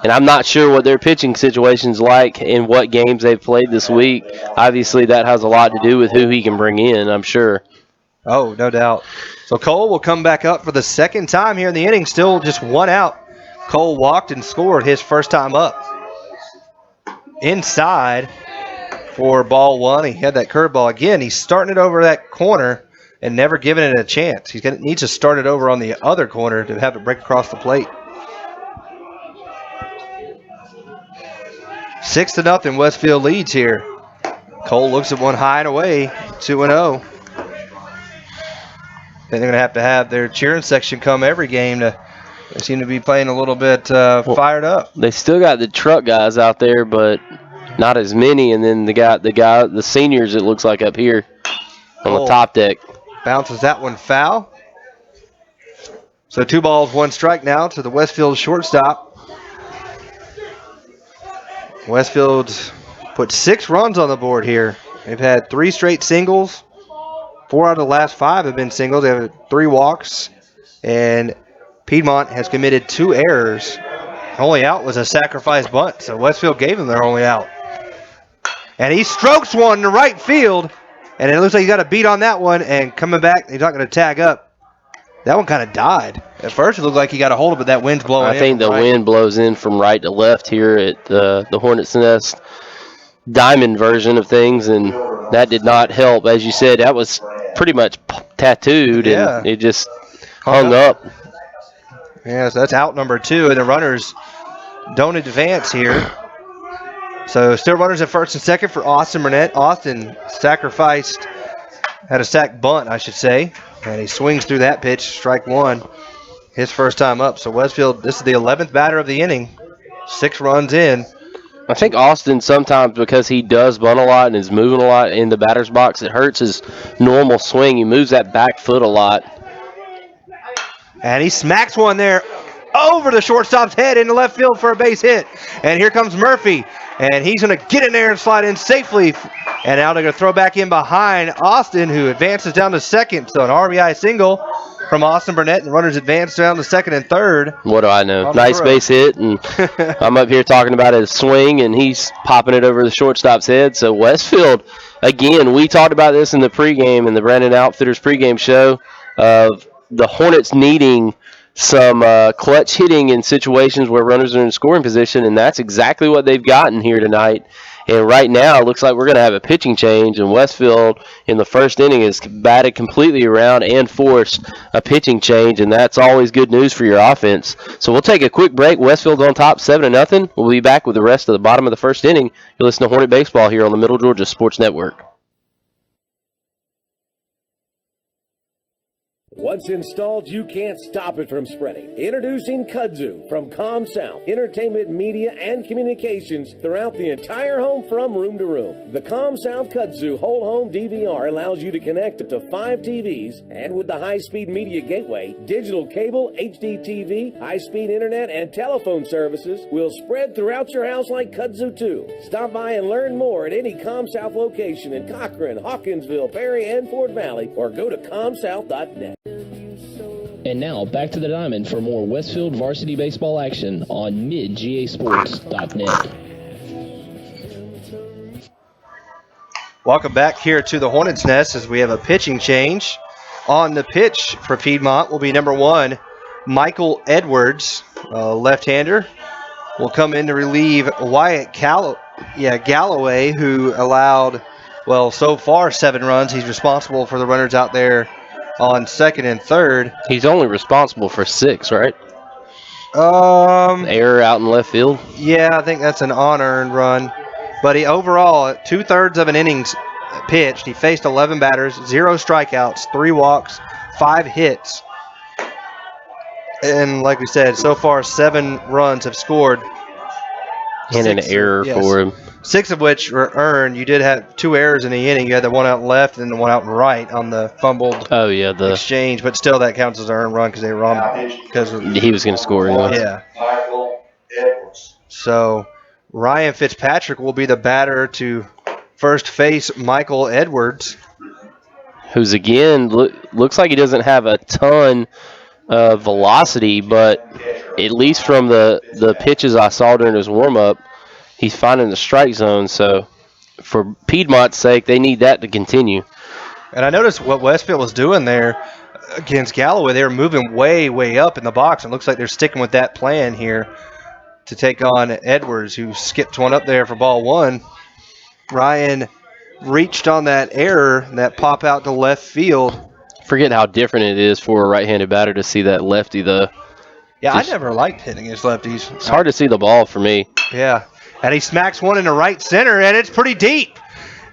And I'm not sure what their pitching situation's like and what games they've played this week. Obviously, that has a lot to do with who he can bring in, I'm sure. Oh, no doubt. So Cole will come back up for the second time here in the inning, still just 1 out. Cole walked and scored his first time up. Inside for ball 1. He had that curveball again. He's starting it over that corner and never giving it a chance. He needs to start it over on the other corner to have it break across the plate. 6-0, Westfield leads here. Cole looks at one high and away, 2-0. They're going to have their cheering section come every game. They seem to be playing a little bit fired up. They still got the truck guys out there, but not as many. And then the seniors, it looks like up here on the top deck. Bounces that one foul. So 2 balls, 1 strike now to the Westfield shortstop. Westfield put 6 runs on the board here. They've had 3 straight singles. 4 out of the last 5 have been singles. They have 3 walks. And Piedmont has committed 2 errors. Only out was a sacrifice bunt, so Westfield gave them their only out. And he strokes one to right field. And it looks like he got a beat on that one. And coming back, he's not going to tag up. That one kind of died. At first, it looked like he got a hold of it, but that wind's blowing in. I think the wind blows in from right to left here at the Hornets Nest diamond version of things, and that did not help. As you said, that was pretty much tattooed, and it just hung up. Yeah, so that's out number 2, and the runners don't advance here. So still runners at first and second for Austin Burnett. Austin had a sack bunt, I should say. And he swings through that pitch, strike 1. his first time up. So Westfield, this is the 11th batter of the inning. 6 runs in. I think Austin sometimes, because he does bunt a lot and is moving a lot in the batter's box, it hurts his normal swing. He moves that back foot a lot. And he smacks one there over the shortstop's head into left field for a base hit. And here comes Murphy. And he's going to get in there and slide in safely. And now they're going to throw back in behind Austin, who advances down to second. So an RBI single from Austin Burnett, and runners advance down to second and third. What do I know? Nice base hit, and I'm up here talking about his swing, and he's popping it over the shortstop's head. So Westfield, again, we talked about this in the pregame, in the Brandon Outfitters pregame show, of the Hornets needing some clutch hitting in situations where runners are in scoring position, and that's exactly what they've gotten here tonight. And right now, it looks like we're going to have a pitching change, and Westfield in the first inning has batted completely around and forced a pitching change, and that's always good news for your offense. So we'll take a quick break. Westfield's on top 7-0. We'll be back with the rest of the bottom of the first inning. You're listening to Hornet Baseball here on the Middle Georgia Sports Network. Once installed, you can't stop it from spreading. Introducing Kudzu from ComSouth, entertainment, media, and communications throughout the entire home from room to room. The ComSouth Kudzu whole home DVR allows you to connect up to 5 TVs, and with the high-speed media gateway, digital cable, HD TV, high-speed internet, and telephone services will spread throughout your house like Kudzu 2. Stop by and learn more at any ComSouth location in Cochran, Hawkinsville, Perry, and Fort Valley, or go to comsouth.net. And now, back to the diamond for more Westfield varsity baseball action on midgasports.net. Welcome back here to the Hornets' Nest as we have a pitching change. On the pitch for Piedmont will be number 1, Michael Edwards, left-hander, will come in to relieve Wyatt Galloway, who allowed, so far 7 runs. He's responsible for the runners out there on second and third. He's only responsible for 6, right? Error out in left field. Yeah, I think that's an unearned run. But he overall, 2/3 of an innings pitched. He faced 11 batters, 0 strikeouts, 3 walks, 5 hits. And like we said, so far 7 runs have scored. And an error for him. 6 of which were earned. You did have 2 errors in the inning. You had the one out left and the one out right on the fumbled exchange, but still that counts as an earned run because they were on because he was going to score. Yeah. Michael Edwards. So Ryan Fitzpatrick will be the batter to first face Michael Edwards, who's again looks like he doesn't have a ton of velocity, but at least from the pitches I saw during his warm-up, he's finding the strike zone. So for Piedmont's sake, they need that to continue. And I noticed what Westfield was doing there against Galloway. They were moving way, way up in the box. It looks like they're sticking with that plan here to take on Edwards, who skipped one up there for ball 1. Ryan reached on that error, that pop out to left field. Forget how different it is for a right-handed batter to see that lefty, though. Yeah, I never liked hitting against lefties. It's hard to see the ball for me. Yeah, and he smacks one into right center, and it's pretty deep.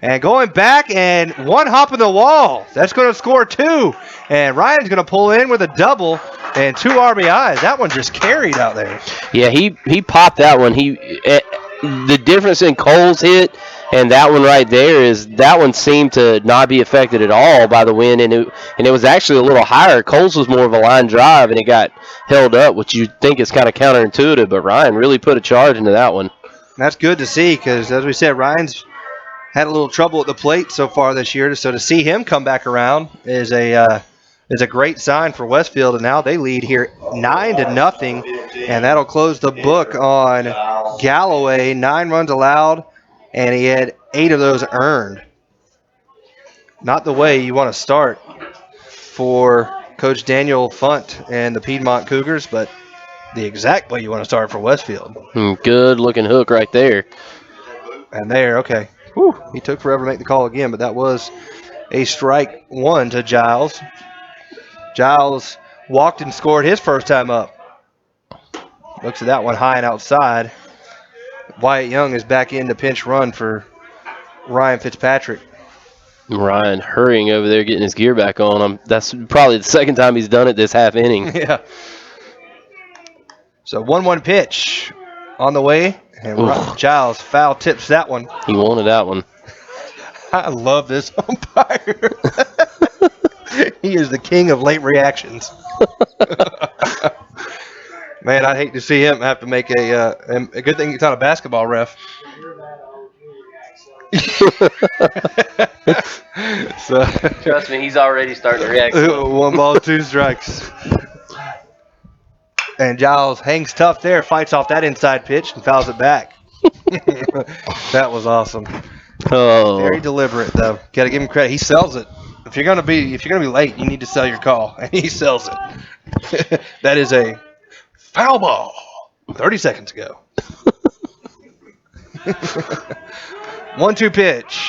And going back, and one hop in the wall. That's going to score 2. And Ryan's going to pull in with a double and 2 RBIs. That one just carried out there. Yeah, he popped that one. The difference in Cole's hit and that one right there is that one seemed to not be affected at all by the wind, and it was actually a little higher. Cole's was more of a line drive, and it got held up, which you think is kind of counterintuitive, but Ryan really put a charge into that one. That's good to see because, as we said, Ryan's had a little trouble at the plate so far this year. So to see him come back around is a great sign for Westfield, and now they lead here 9-0, and that'll close the book on Galloway. 9 runs allowed, and he had 8 of those earned. Not the way you want to start for Coach Daniel Funt and the Piedmont Cougars, but the exact way you want to start for Westfield. Good looking hook right there. And there, okay. Whew, he took forever to make the call again, but that was a strike 1 to Giles. Giles walked and scored his first time up. Looks at that one high and outside. Wyatt Young is back in to pinch run for Ryan Fitzpatrick. Ryan hurrying over there, getting his gear back on. That's probably the second time he's done it this half inning. Yeah. So 1-1 pitch on the way. And Giles foul tips that one. He wanted that one. I love this umpire. He is the king of late reactions. Man, I'd hate to see him have to make a good thing he's not a basketball ref. So, trust me, he's already starting to react. 1 ball, 2 strikes. And Giles hangs tough there, fights off that inside pitch and fouls it back. That was awesome. Oh. Very deliberate though. Got to give him credit. He sells it. If you're gonna be late, you need to sell your call, and he sells it. That is a foul ball. 30 seconds ago. 1-2 pitch.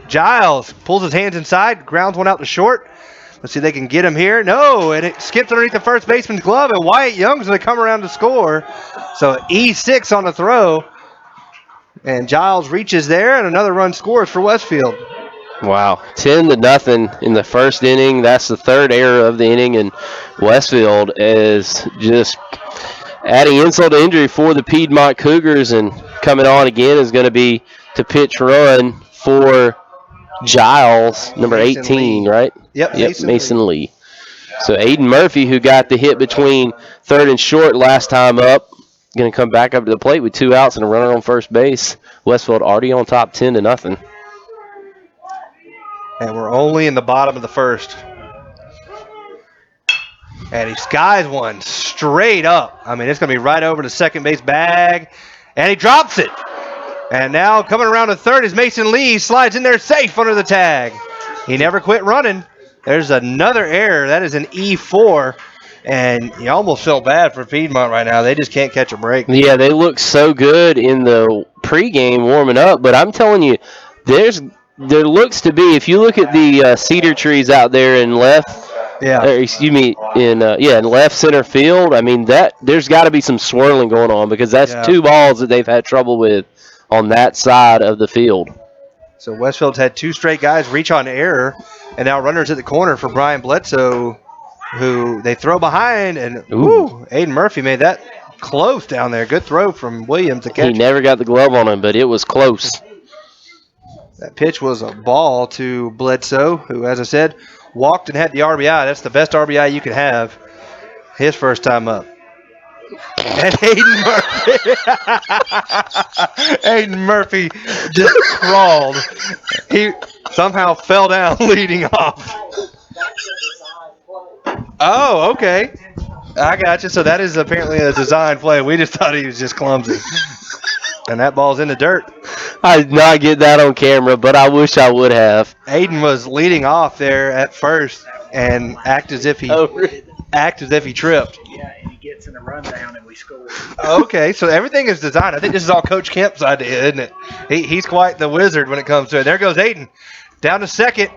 Giles pulls his hands inside, grounds one out to short. Let's see if they can get him here. No, and it skips underneath the first baseman's glove, and Wyatt Young's going to come around to score. So E6 on the throw. And Giles reaches there, and another run scores for Westfield. Wow, 10-0 in the first inning. That's the third error of the inning, and Westfield is just adding insult to injury for the Piedmont Cougars, and coming on again is going to be to pitch run for Giles, number Mason 18, Lee. right? Yep, Mason Lee. So Aiden Murphy, who got the hit between third and short last time up, going to come back up to the plate with 2 outs and a runner on first base. Westfield already on top 10-0. And we're only in the bottom of the first. And he skies one straight up. I mean, it's going to be right over the second base bag. And he drops it. And now coming around to third is Mason Lee. Slides in there safe under the tag. He never quit running. There's another error. That is an E4. And you almost feel bad for Piedmont right now. They just can't catch a break. Yeah, they look so good in the pregame warming up. But I'm telling you, there looks to be, if you look at the cedar trees out there in left, in left center field, I mean, there's got to be some swirling going on, because that's 2 balls that they've had trouble with on that side of the field. So Westfield's had 2 straight guys reach on error, and now runners at the corner for Brian Bledsoe, who they throw behind, and Aiden Murphy made that close down there. Good throw from Williams to catch. He never got the glove on him, but it was close. That pitch was a ball to Bledsoe, who, as I said, walked and had the RBI. That's the best RBI you can have. His first time up. And Aiden Murphy just crawled. He somehow fell down leading off. Oh, okay. I got you. So that is apparently a design play. We just thought he was just clumsy. And that ball's in the dirt. I did not get that on camera, but I wish I would have. Aiden was leading off there at first and act as if he tripped. Yeah, and he gets in a rundown and we score. Okay, so everything is designed. I think this is all Coach Kemp's idea, isn't it? He's quite the wizard when it comes to it. There goes Aiden. Down to second.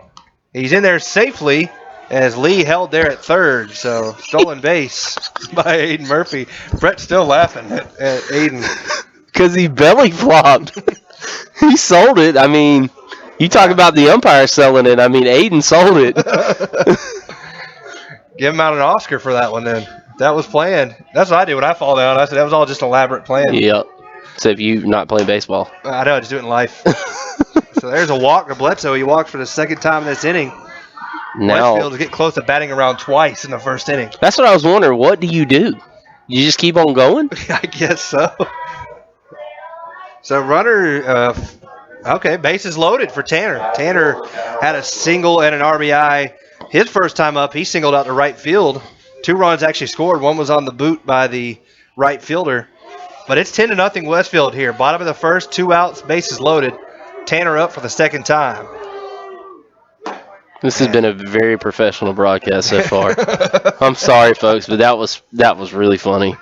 He's in there safely as Lee held there at third. So stolen base by Aiden Murphy. Brett's still laughing at Aiden. Because he belly flopped. He sold it. I mean, you talk about the umpire selling it. I mean, Aiden sold it. Give him out an Oscar for that one then. That was planned. That's what I do when I fall down. I said that was all just elaborate plan. Yep. Except you not playing baseball. I know. I just do it in life. So there's a walk to Bledsoe. He walked for the second time in this inning. Now, Westfield is getting close to batting around twice in the first inning. That's what I was wondering. What do? You just keep on going? I guess so. So runner, bases loaded for Tanner. Tanner had a single and an RBI. His first time up, he singled out to right field. 2 runs actually scored. One was on the boot by the right fielder. But it's 10-0 Westfield here. Bottom of the first, 2 outs, bases loaded. Tanner up for the second time. This has been a very professional broadcast so far. I'm sorry, folks, but that was really funny.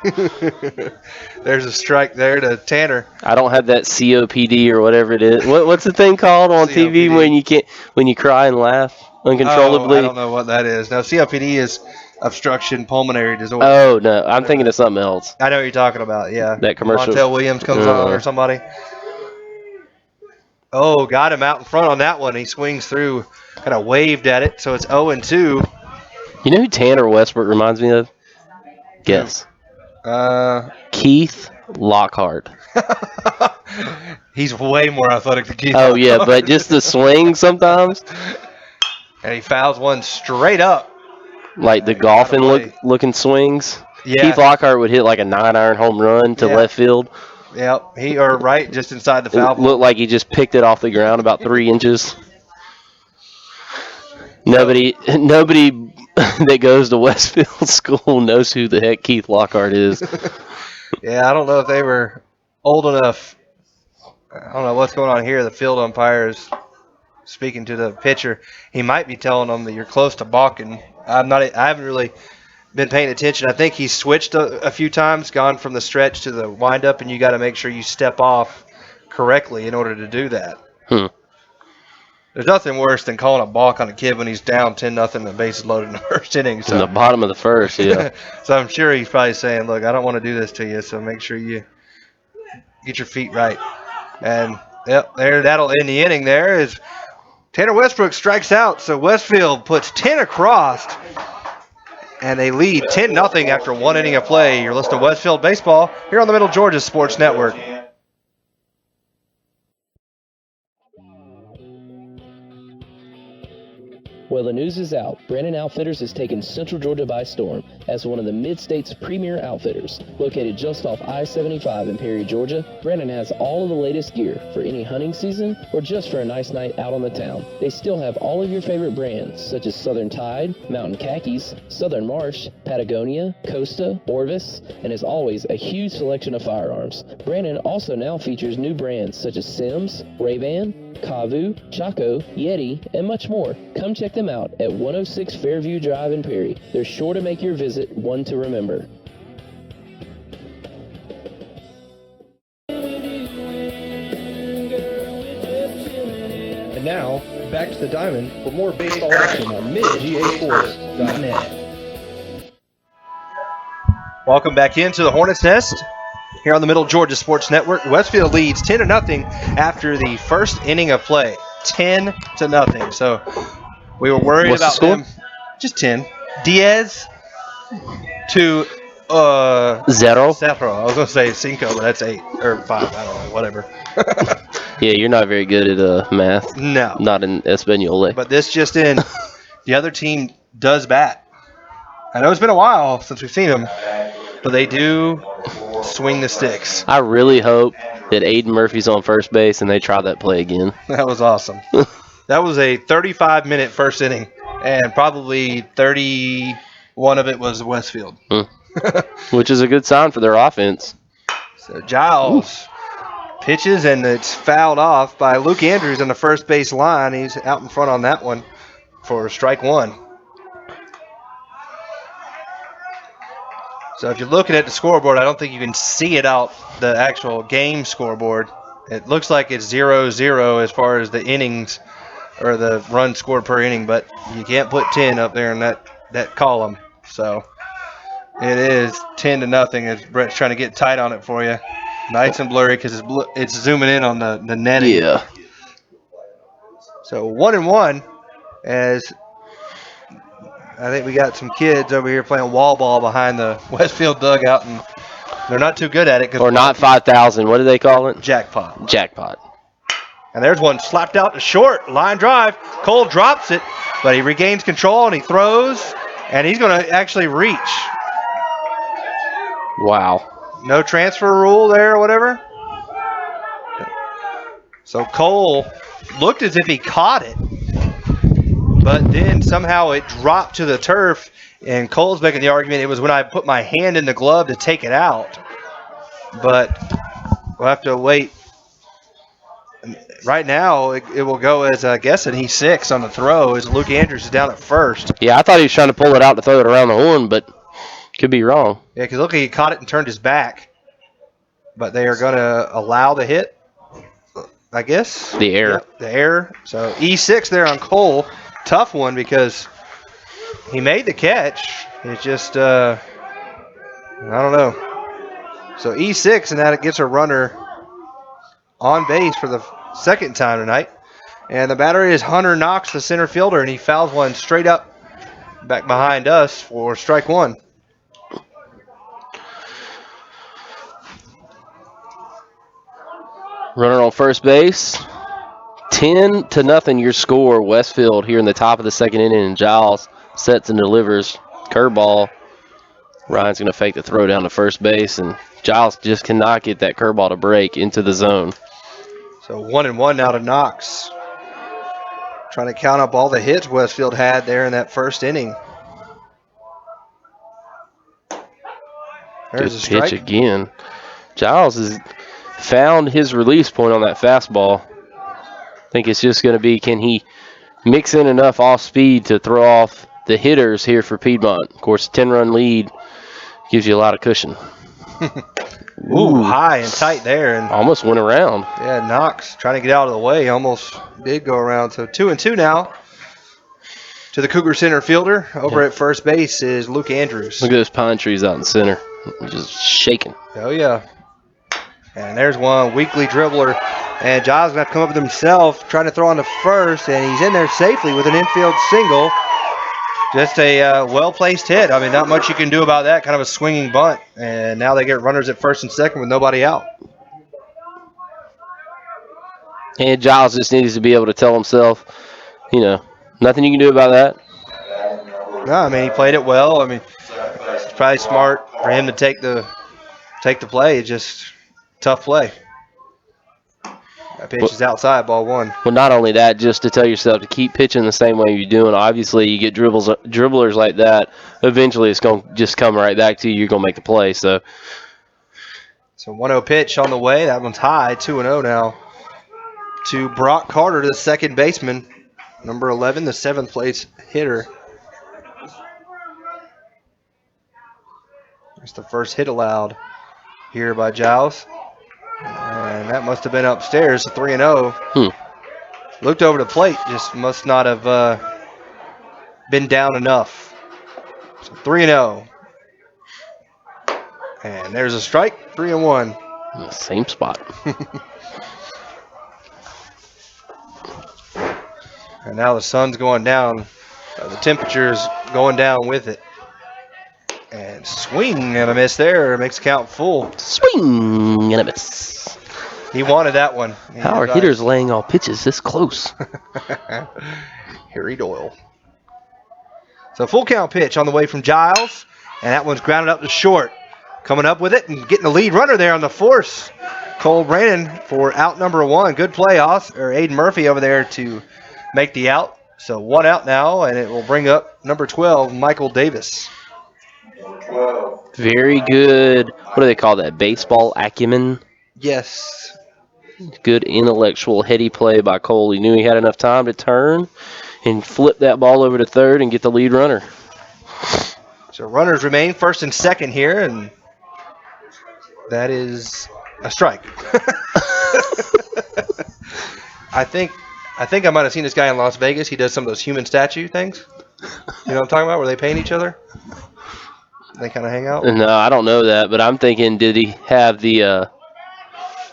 There's a strike there to Tanner. I don't have that COPD or whatever it is. What's the thing called on TV when you cry and laugh uncontrollably? I don't know what that is. No, COPD is obstruction pulmonary disorder. Oh no, I'm thinking of something else. I know what you're talking about. Yeah, that commercial. Montel Williams comes on or somebody. Oh, got him out in front on that one. He swings through, kind of waved at it, so it's 0-2. You know who Tanner Westbrook reminds me of? Guess. Keith Lockhart. He's way more athletic than Keith. Oh, yeah, but just the swing sometimes. And he fouls one straight up. Like the golfing looking swings. Yeah. Keith Lockhart would hit like a 9-iron home run to left field. Yep, right just inside the foul. It looked like he just picked it off the ground about 3 inches. Nobody that goes to Westfield School knows who the heck Keith Lockhart is. Yeah, I don't know if they were old enough. I don't know what's going on here. The field umpire is speaking to the pitcher. He might be telling them that you're close to balking. I haven't really been paying attention. I think he's switched a few times, gone from the stretch to the windup, and you got to make sure you step off correctly in order to do that. There's nothing worse than calling a balk on a kid when he's down 10-0 and the bases loaded in the first inning. So. In the bottom of the first, yeah. So I'm sure he's probably saying, look, I don't want to do this to you, so make sure you get your feet right. And, that'll end the inning there as Tanner Westbrook strikes out. So Westfield puts 10 across, and they lead 10-0 after 1 inning of play. You're listening to Westfield Baseball here on the Middle Georgia Sports Network. Well, the news is out. Brandon Outfitters has taken Central Georgia by storm as one of the Mid-State's premier outfitters. Located just off I-75 in Perry, Georgia, Brandon has all of the latest gear for any hunting season or just for a nice night out on the town. They still have all of your favorite brands such as Southern Tide, Mountain Khakis, Southern Marsh, Patagonia, Costa, Orvis, and as always, a huge selection of firearms. Brandon also now features new brands such as Sims, Ray-Ban, Kavu, Chaco, Yeti, and much more. Come check them out at 106 Fairview Drive in Perry. They're sure to make your visit one to remember. And now, back to the diamond for more baseball action on midgasports.net. Welcome back into the Hornets' Nest here on the Middle Georgia Sports Network. Westfield leads 10-0 after the first inning of play. 10-0. So we were worried What's about the score? them. Just 10. Diaz to Zero. I was going to say cinco, but that's 8 or 5. I don't know, whatever. Yeah, you're not very good at math. No. Not in Espanol. But this just in, the other team does bat. I know it's been a while since we've seen them, but they do swing the sticks. I really hope that Aiden Murphy's on first base and they try that play again. That was awesome. That was a 35-minute first inning, and probably 31 of it was Westfield. Which is a good sign for their offense. So Giles pitches, and it's fouled off by Luke Andrews on the first base line. He's out in front on that one for strike one. So if you're looking at the scoreboard, I don't think you can see it out the actual game scoreboard. It looks like it's 0-0 as far as the innings or the run scored per inning, but you can't put 10 up there in that column. So it is 10-0 as Brett's trying to get tight on it for you. Nice and blurry because it's zooming in on the netting. Yeah. So 1-1 as I think we got some kids over here playing wall ball behind the Westfield dugout, and they're not too good at it. Or not 5,000. What do they call it? Jackpot. Jackpot. And there's one slapped out to short. Line drive. Cole drops it, but he regains control, and he throws, and he's going to actually reach. Wow. No transfer rule there or whatever. So Cole looked as if he caught it, but then somehow it dropped to the turf, and Cole's making the argument it was when I put my hand in the glove to take it out. But we'll have to wait. Right now, it will go as, I guess, an E6 on the throw as Luke Andrews is down at first. Yeah, I thought he was trying to pull it out to throw it around the horn, but could be wrong. Yeah, because look, he caught it and turned his back. But they are going to allow the hit, I guess. The error. Yep, the error. So E6 there on Cole. Tough one because he made the catch. It's just, I don't know. So E6, and that gets a runner on base for the second time tonight. And the batter is Hunter Knox, the center fielder, and he fouls one straight up back behind us for strike one. Runner on first base. 10-0 your score. Westfield here in the top of the second inning. And Giles sets and delivers. Curveball. Ryan's going to fake the throw down to first base, and Giles just cannot get that curveball to break into the zone. So 1-1 now to Knox. Trying to count up all the hits Westfield had there in that first inning. There's a strike. Pitch again. Giles has found his release point on that fastball. I think it's just going to be, can he mix in enough off speed to throw off the hitters here for Piedmont? Of course, 10-run lead gives you a lot of cushion. Ooh, high and tight there. And almost went around. Yeah, Knox trying to get out of the way. Almost did go around. So 2-2 now. To the Cougar center fielder. Over at first base is Luke Andrews. Look at those pine trees out in center. Just shaking. Oh, yeah. And there's one weakly dribbler. And Giles going to have to come up with himself, trying to throw on to first. And he's in there safely with an infield single. Just a well-placed hit. I mean, not much you can do about that. Kind of a swinging bunt. And now they get runners at first and second with nobody out. And Giles just needs to be able to tell himself, nothing you can do about that. No, I mean, he played it well. I mean, it's probably smart for him to take the play. It's just tough play. That pitch is outside, ball one. Well, not only that, just to tell yourself to keep pitching the same way you're doing. Obviously, you get dribblers like that. Eventually, it's going to just come right back to you. You're going to make the play. So 1-0 pitch on the way. That one's high, 2-0 now. To Brock Carter, the second baseman. Number 11, the seventh place hitter. That's the first hit allowed here by Giles. And that must have been upstairs, 3-0. Looked over the plate, just must not have been down enough. So 3-0. And there's a strike, 3-1. In the same spot. And now the sun's going down. The temperature's going down with it. And swing and a miss there. Makes the count full. Swing and a miss. He wanted that one. How are hitters laying all pitches this close? Harry Doyle. So full count pitch on the way from Giles. And that one's grounded up to short. Coming up with it and getting the lead runner there on the force. Cole Brandon for out number one. Good play, Aiden Murphy over there to make the out. So one out now, and it will bring up number 12, Michael Davis. Very good. What do they call that? Baseball acumen? Yes. Good intellectual, heady play by Cole. He knew he had enough time to turn and flip that ball over to third and get the lead runner. So runners remain first and second here, and that is a strike. I think I might have seen this guy in Las Vegas. He does some of those human statue things. You know what I'm talking about, where they paint each other? They kind of hang out? No, I don't know that, but I'm thinking, did he have the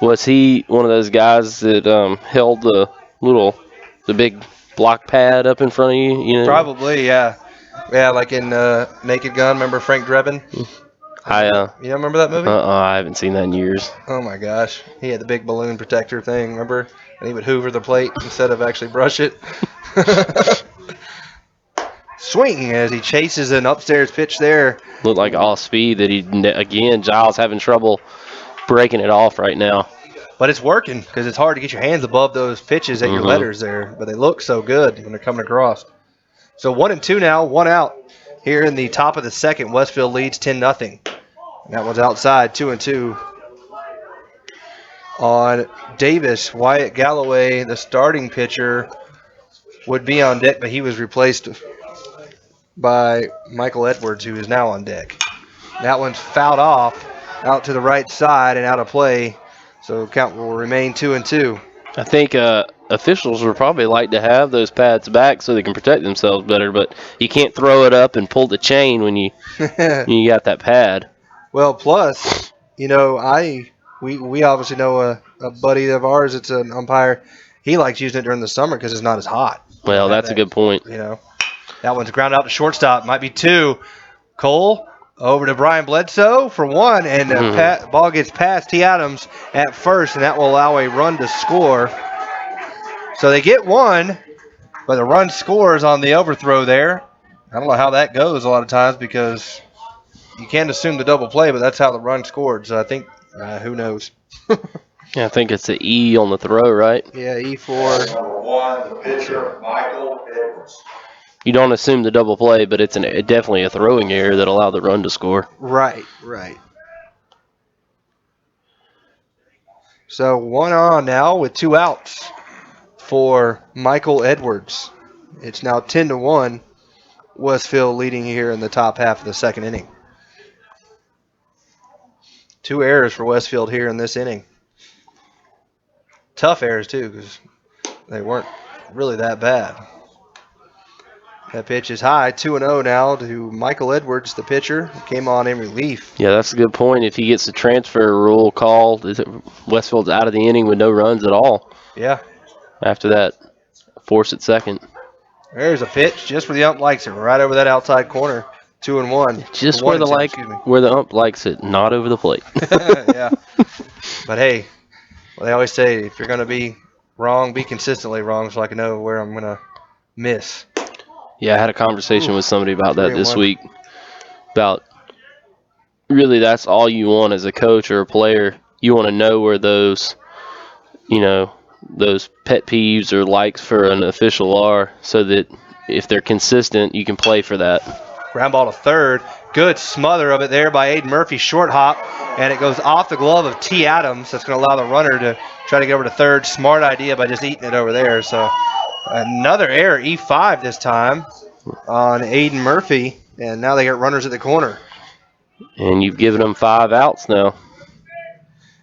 was he one of those guys that held the big block pad up in front of you? Probably, yeah. Yeah, like in Naked Gun. Remember Frank Drebin? You don't remember that movie? I haven't seen that in years. Oh, my gosh. He had the big balloon protector thing, remember? And he would hoover the plate instead of actually brush it. Swing as he chases an upstairs pitch there. Looked like off speed that Giles having trouble breaking it off right now. But it's working because it's hard to get your hands above those pitches at your letters there. But they look so good when they're coming across. So 1-2 now, one out. Here in the top of the second, Westfield leads 10-0. And that one's outside, 2-2. On Davis, Wyatt Galloway, the starting pitcher, would be on deck, but he was replaced by Michael Edwards, who is now on deck. That one's fouled off out to the right side and out of play. So count will remain 2-2. I think officials would probably like to have those pads back so they can protect themselves better, but you can't throw it up and pull the chain when you got that pad. Well, plus, we obviously know a buddy of ours that's an umpire. He likes using it during the summer because it's not as hot. Well, that's a good point. That one's grounded out to shortstop. Might be two. Cole Over to Brian Bledsoe for one, and the ball gets past T. Adams at first, and that will allow a run to score. So they get one, but the run scores on the overthrow there. I don't know how that goes a lot of times because you can't assume the double play, but that's how the run scored. So I think, who knows? Yeah, I think it's an E on the throw, right? Yeah, E4. Number 1, the pitcher, Michael Edwards. You don't assume the double play, but it's definitely a throwing error that allowed the run to score. Right. So 1 on now with 2 outs for Michael Edwards. It's now 10-1. Westfield leading here in the top half of the second inning. 2 errors for Westfield here in this inning. Tough errors, too, because they weren't really that bad. That pitch is high, 2-0 now to Michael Edwards, the pitcher, who came on in relief. Yeah, that's a good point. If he gets the transfer rule called, Westfield's out of the inning with no runs at all. Yeah. After that, force at second. There's a pitch just where the ump likes it, right over that outside corner. 2-1. Just where the ump likes it, not over the plate. Yeah. But hey, well, they always say if you're going to be wrong, be consistently wrong, so I can know where I'm going to miss. Yeah, I had a conversation with somebody about that this week. About really that's all you want as a coach or a player. You want to know where those, those pet peeves or likes for an official are, so that if they're consistent, you can play for that. Ground ball to third. Good smother of it there by Aiden Murphy. Short hop, and it goes off the glove of T. Adams. That's going to allow the runner to try to get over to third. Smart idea by just eating it over there. So another error, E5 this time on Aiden Murphy, and now they got runners at the corner. And you've given them 5 outs now.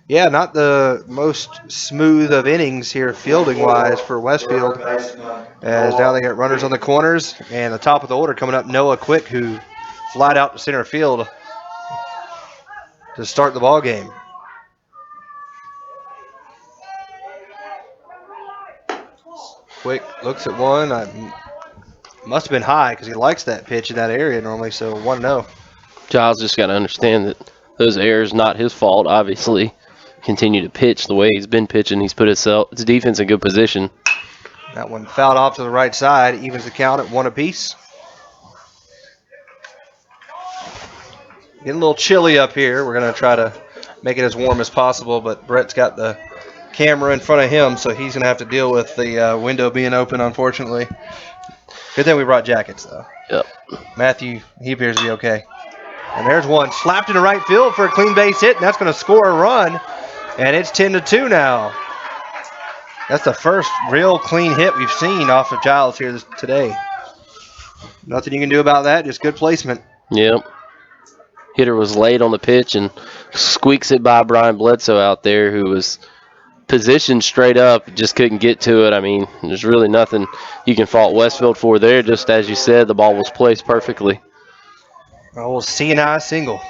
Yeah, not the most smooth of innings here fielding-wise for Westfield, as now they got runners on the corners, and the top of the order coming up, Noah Quick, who flied out to center field to start the ball game. Quick looks at one. Must have been high because he likes that pitch in that area normally, so 1-0. Giles just got to understand that those errors not his fault, obviously. Continue to pitch the way he's been pitching. He's put his defense in good position. That one fouled off to the right side, evens the count at 1 apiece. Getting a little chilly up here. We're going to try to make it as warm as possible, but Brett's got the camera in front of him, so he's going to have to deal with the window being open, unfortunately. Good thing we brought jackets, though. Yep. Matthew, he appears to be okay. And there's one slapped into right field for a clean base hit, and that's going to score a run. And it's 10-2 now. That's the first real clean hit we've seen off of Giles here today. Nothing you can do about that, just good placement. Yep. Hitter was late on the pitch and squeaks it by Brian Bledsoe out there, who was positioned straight up, just couldn't get to it. I mean, there's really nothing you can fault Westfield for there. Just as you said, the ball was placed perfectly. Oh, we'll see an eye single.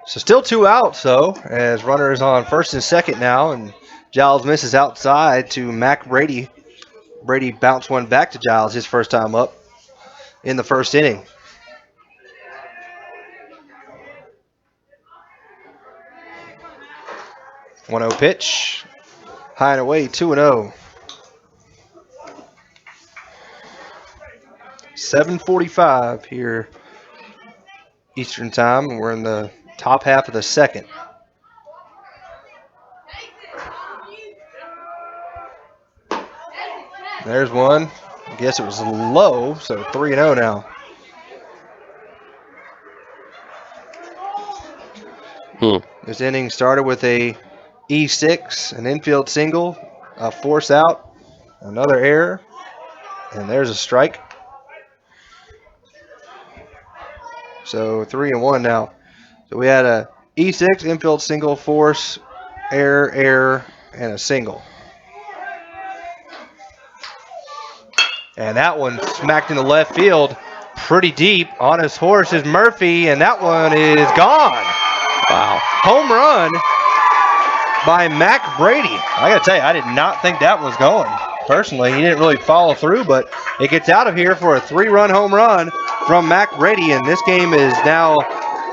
So still 2 outs, though, as runners on first and second now, and Giles misses outside to Mac Brady. Brady bounced one back to Giles his first time up in the first inning. One 1-0 pitch. High and away, 2-0. 7:45 here Eastern time, and we're in the top half of the second. There's one. I guess it was low, so 3-0 now. This inning started with a E6, an infield single, a force out, another error, and there's a strike. So 3-1 now. So we had a E6, infield single, force, error, and a single. And that one smacked into left field pretty deep. On his horse is Murphy, and that one is gone. Wow. Home run by Mac Brady. I got to tell you, I did not think that was going. Personally, he didn't really follow through, but it gets out of here for a 3-run home run from Mac Brady, and this game is now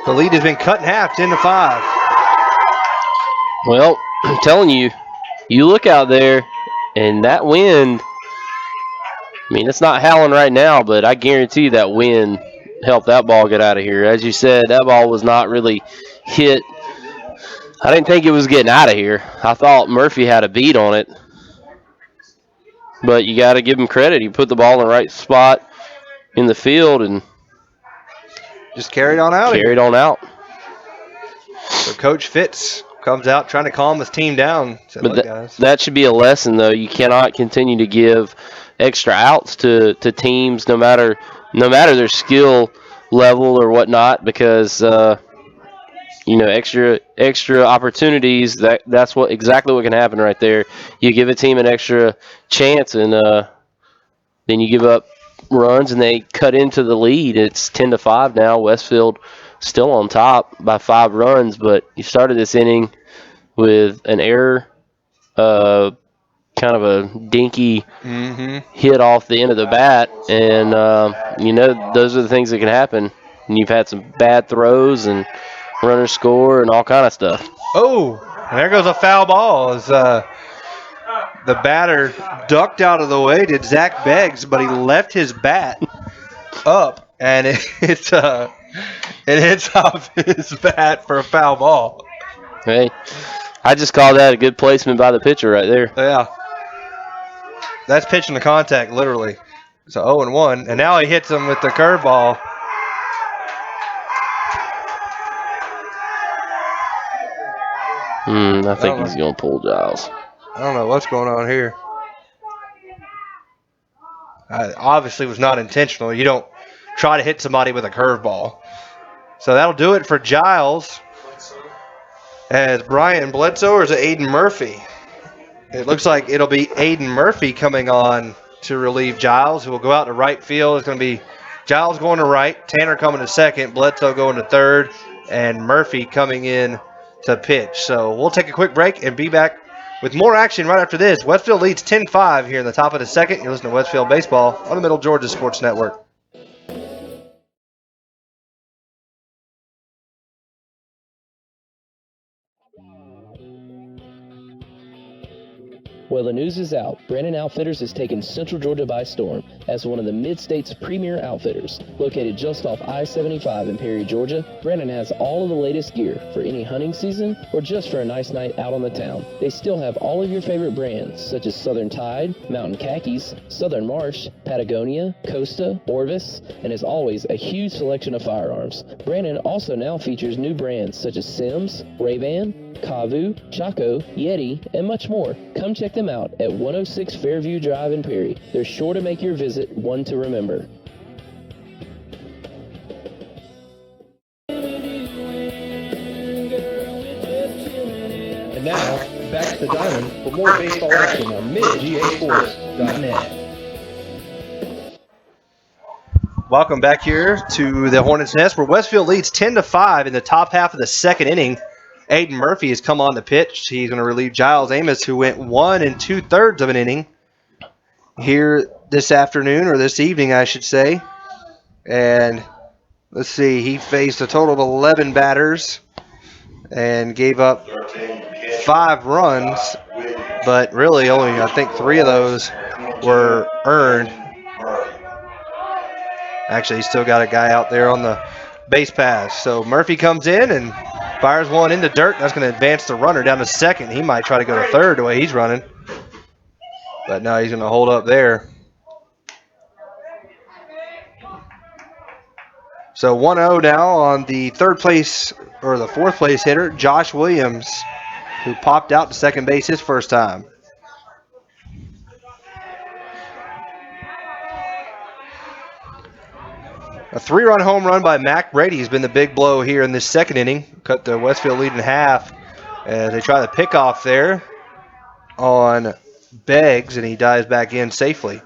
The lead has been cut in half, 10-5. Well, I'm telling you, you look out there, and that wind, I mean, it's not howling right now, but I guarantee you that wind helped that ball get out of here. As you said, that ball was not really hit. I didn't think it was getting out of here. I thought Murphy had a beat on it. But you got to give him credit. He put the ball in the right spot in the field and just carried on out. So Coach Fitz comes out trying to calm his team down. Said, but that should be a lesson, though. You cannot continue to give extra outs to teams, no matter their skill level or whatnot, because extra opportunities. That's exactly what can happen right there. You give a team an extra chance, and then you give up runs, and they cut into the lead. It's 10-5 now. Westfield still on top by 5 runs, but you started this inning with an error, kind of a dinky hit off the end of the bat, and those are the things that can happen. And you've had some bad throws and runners score and all kind of stuff. Oh, there goes a foul ball as the batter ducked out of the way, did Zach Beggs, but he left his bat up, and it hits off his bat for a foul ball. Hey, I just call that a good placement by the pitcher right there. Yeah. That's pitching to contact, literally. So 0-1, and now he hits him with the curveball. I think he's going to pull Giles. I don't know what's going on here. Obviously was not intentional. You don't try to hit somebody with a curveball. So that'll do it for Giles. As Brian Bledsoe, or is it Aiden Murphy? It looks like it'll be Aiden Murphy coming on to relieve Giles, who will go out to right field. It's going to be Giles going to right, Tanner coming to second, Bledsoe going to third, and Murphy coming in to pitch. So we'll take a quick break and be back with more action right after this. Westfield leads 10-5 here in the top of the second. You're listening to Westfield Baseball on the Middle Georgia Sports Network. Well, the news is out. Brandon Outfitters has taken Central Georgia by storm as one of the Mid-State's premier outfitters. Located just off I-75 in Perry, Georgia, Brandon has all of the latest gear for any hunting season or just for a nice night out on the town. They still have all of your favorite brands such as Southern Tide, Mountain Khakis, Southern Marsh, Patagonia, Costa, Orvis, and as always, a huge selection of firearms. Brandon also now features new brands such as Sims, Ray-Ban, Kavu, Chaco, Yeti, and much more. Come check them out at 106 Fairview Drive in Perry. They're sure to make your visit one to remember. And now, back to the diamond for more baseball action on midgasports.net. Welcome back here to the Hornets' Nest, where Westfield leads 10-5 in the top half of the second inning. Aiden Murphy has come on the pitch. He's going to relieve Giles Amos, who went 1 2/3 of an inning here this afternoon, or this evening, I should say. And let's see, he faced a total of 11 batters and gave up 5 runs, but really only, I think, 3 of those were earned. Actually, he's still got a guy out there on the base pass. So Murphy comes in and fires one into dirt. That's going to advance the runner down to second. He might try to go to third the way he's running. But no, he's going to hold up there. So 1-0 now on the third place, or the fourth place hitter, Josh Williams, who popped out to second base his first time. A 3-run home run by Mac Brady has been the big blow here in this second inning. Cut the Westfield lead in half as they try the pickoff there on Beggs, and he dives back in safely.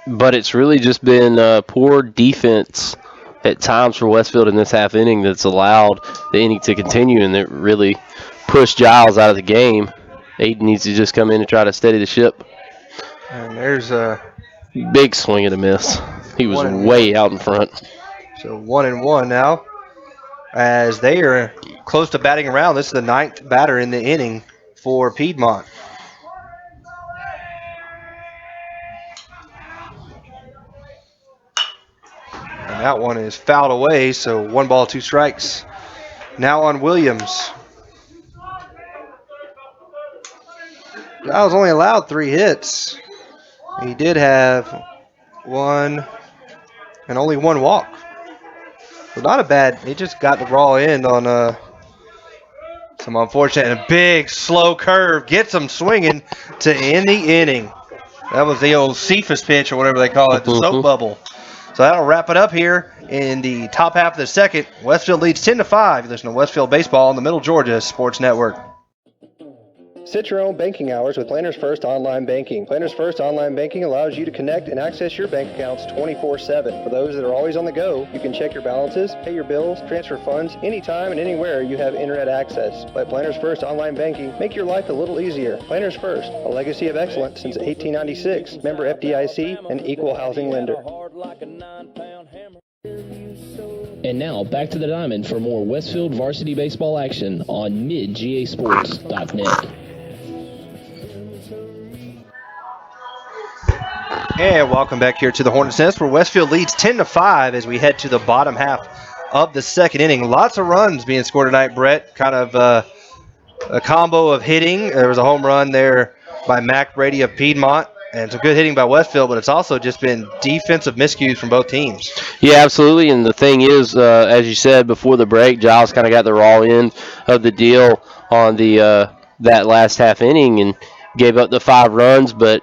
But it's really just been poor defense at times for Westfield in this half inning that's allowed the inning to continue, and it really pushed Giles out of the game. Aiden needs to just come in and try to steady the ship. And there's a big swing and a miss. He was way out in front. So 1-1 now. As they are close to batting around. This is the 9th batter in the inning for Piedmont. And that one is fouled away, so 1 ball, 2 strikes. Now on Williams. Giles only allowed 3 hits. He did have 1 and only 1 walk. So not a bad, he just got the raw end on some unfortunate and a big slow curve. Gets him swinging to end the inning. That was the old Cephas pitch or whatever they call it, the soap bubble. So that'll wrap it up here in the top half of the second. Westfield leads 10-5. You listen to Westfield Baseball on the Middle Georgia Sports Network. Set your own banking hours with Planners First Online Banking. Planners First Online Banking allows you to connect and access your bank accounts 24/7. For those that are always on the go, you can check your balances, pay your bills, transfer funds, anytime and anywhere you have internet access. Let Planners First Online Banking make your life a little easier. Planners First, a legacy of excellence since 1896. Member FDIC, an equal housing lender. And now back to the diamond for more Westfield varsity baseball action on midgasports.net. And welcome back here to the Hornets Nest, where Westfield leads 10-5 as we head to the bottom half of the second inning. Lots of runs being scored tonight, Brett. Kind of a combo of hitting. There was a home run there by Mac Brady of Piedmont, and some good hitting by Westfield, but it's also just been defensive miscues from both teams. Yeah, absolutely. And the thing is, as you said before the break, Giles kind of got the raw end of the deal on the that last half inning and gave up the 5 runs, but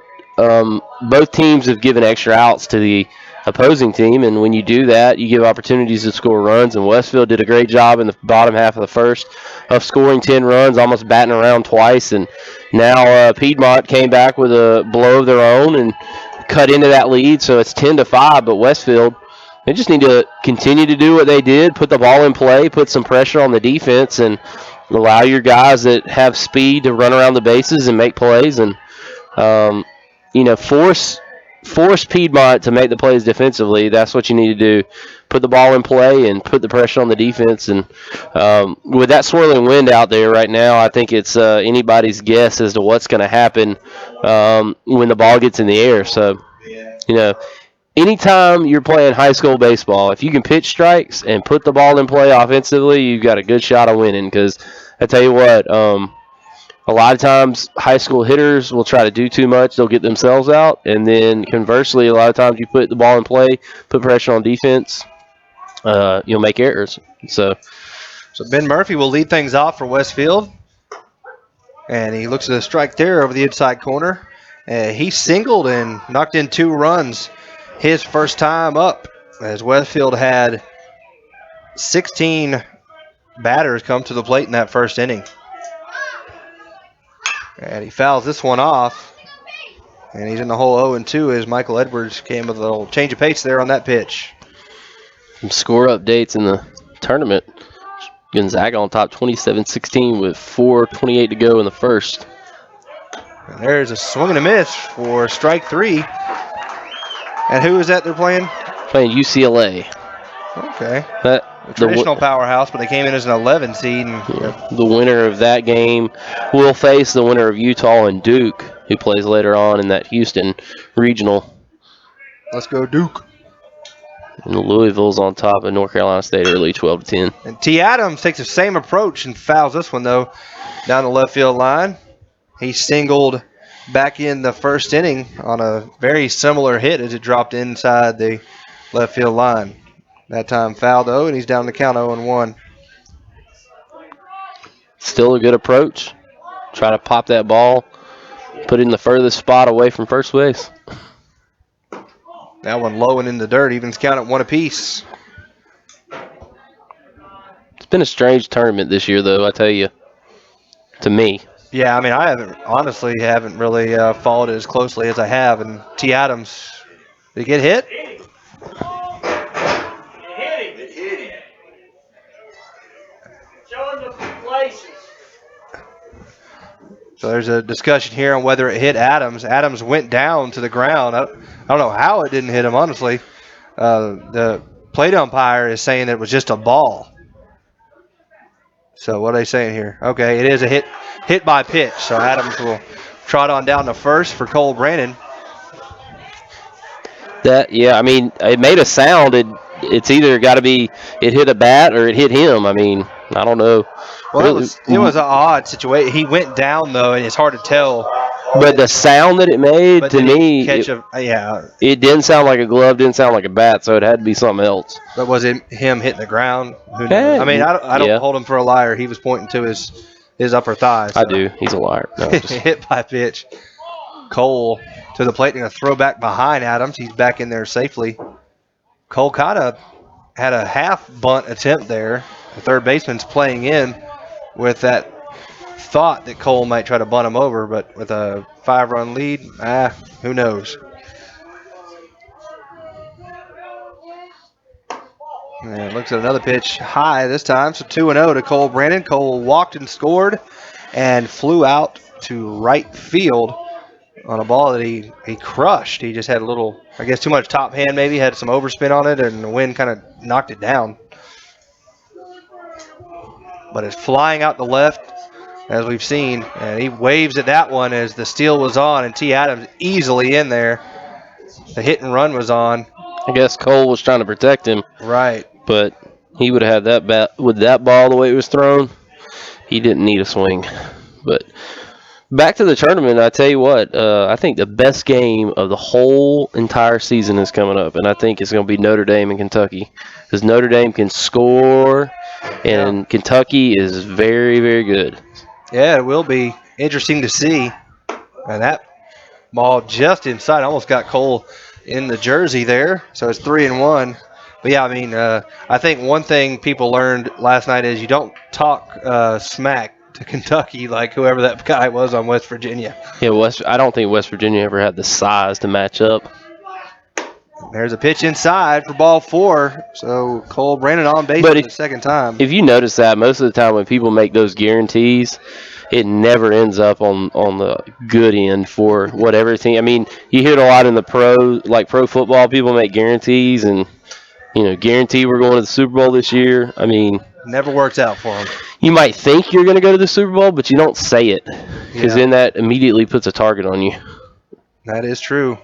both teams have given extra outs to the opposing team, and when you do that, you give opportunities to score runs, and Westfield did a great job in the bottom half of the first of scoring 10 runs, almost batting around twice, and now Piedmont came back with a blow of their own and cut into that lead, so it's 10-5, but Westfield, they just need to continue to do what they did, put the ball in play, put some pressure on the defense, and allow your guys that have speed to run around the bases and make plays, and force Piedmont to make the plays defensively. That's what you need to do. Put the ball in play and put the pressure on the defense. And with that swirling wind out there right now, I think it's anybody's guess as to what's going to happen when the ball gets in the air. So, anytime you're playing high school baseball, if you can pitch strikes and put the ball in play offensively, you've got a good shot of winning. Because I tell you what, a lot of times high school hitters will try to do too much. They'll get themselves out. And then conversely, a lot of times you put the ball in play, put pressure on defense, you'll make errors. So Ben Murphy will lead things off for Westfield. And he looks at a strike there over the inside corner. He singled and knocked in 2 runs his first time up, as Westfield had 16 batters come to the plate in that first inning. And he fouls this one off. And he's in the hole 0-2 as Michael Edwards came with a little change of pace there on that pitch. Some score updates in the tournament. Gonzaga on top 27-16 with 4:28 to go in the first. And there's a swing and a miss for strike 3. And who is that they're playing? Playing UCLA. Okay. Traditional powerhouse, but they came in as an 11 seed. And the winner of that game will face the winner of Utah and Duke, who plays later on in that Houston regional. Let's go Duke. And Louisville's on top of North Carolina State early 12-10. And T. Adams takes the same approach and fouls this one, though, down the left field line. He singled back in the first inning on a very similar hit as it dropped inside the left field line. That time fouled, though, and he's down the count 0-1. Still a good approach. Try to pop that ball, put it in the furthest spot away from first base. That one low and in the dirt, evens count at 1 apiece. It's been a strange tournament this year, though, I tell you, to me. Yeah, I mean, I haven't really followed it as closely as I have. And T. Adams, did he get hit? So there's a discussion here on whether it hit Adams. Adams went down to the ground. I don't know how it didn't hit him, honestly. The plate umpire is saying that it was just a ball. So what are they saying here? Okay, it is a hit by pitch. So Adams will trot on down to first for Cole Brannon. I mean, it made a sound. It's either got to be it hit a bat or it hit him. I mean, I don't know. Well, it was an odd situation. He went down, though, and it's hard to tell. But the sound that it made, to me, it didn't sound like a glove, didn't sound like a bat, so it had to be something else. But was it him hitting the ground? Who knows? I mean, I don't hold him for a liar. He was pointing to his upper thigh. So. I do. He's a liar. No, hit by pitch. Cole to the plate and a throw back behind Adams. He's back in there safely. Cole kind of had a half bunt attempt there. The third baseman's playing in with that thought that Cole might try to bunt him over, but with a 5-run lead, who knows? And looks at another pitch high this time, so 2-0 to Cole Brannon. Cole walked and scored and flew out to right field on a ball that he crushed. He just had a little, I guess, too much top hand maybe, had some overspin on it, and the wind kind of knocked it down. But it's flying out the left, as we've seen, and he waves at that one as the steal was on, and T. Adams easily in there. The hit and run was on. I guess Cole was trying to protect him. Right. But he would have had that bat with that ball the way it was thrown. He didn't need a swing. But back to the tournament, I tell you what, I think the best game of the whole entire season is coming up, and I think it's going to be Notre Dame and Kentucky, because Notre Dame can score, and Kentucky is very, very good. Yeah, it will be interesting to see. And that ball just inside, almost got Cole in the jersey there, so it's 3-1. But yeah, I mean, I think one thing people learned last night is you don't talk smack to Kentucky like whoever that guy was on West Virginia. Yeah, I don't think West Virginia ever had the size to match up. There's a pitch inside for ball 4, so Cole Brannon on base for the second time. If you notice that, most of the time when people make those guarantees, it never ends up on the good end for whatever team. I mean, you hear it a lot in the pro football. People make guarantees and, guarantee we're going to the Super Bowl this year. I mean, never works out for them. You might think you're going to go to the Super Bowl, but you don't say it, because then that immediately puts a target on you. That is true.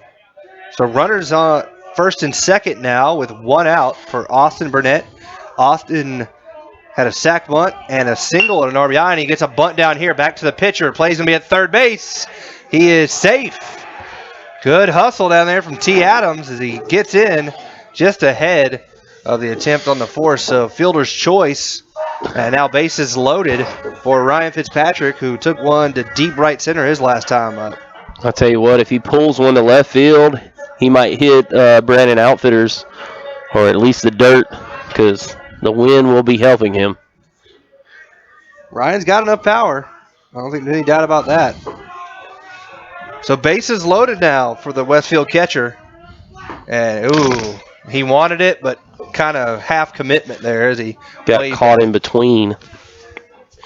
So runners on first and second now with 1 out for Austin Burnett. Austin had a sac bunt and a single and an RBI, and he gets a bunt down here back to the pitcher. Plays him at third base. He is safe. Good hustle down there from T. Adams as he gets in just ahead of the attempt on the force. So fielder's choice. And now bases loaded for Ryan Fitzpatrick, who took one to deep right center his last time up. I'll tell you what, if he pulls one to left field, he might hit Brandon Outfitters, or at least the dirt, because the wind will be helping him. Ryan's got enough power. I don't think there's any doubt about that. So bases loaded now for the Westfield catcher. And, he wanted it, but kind of half commitment there as he got caught in between.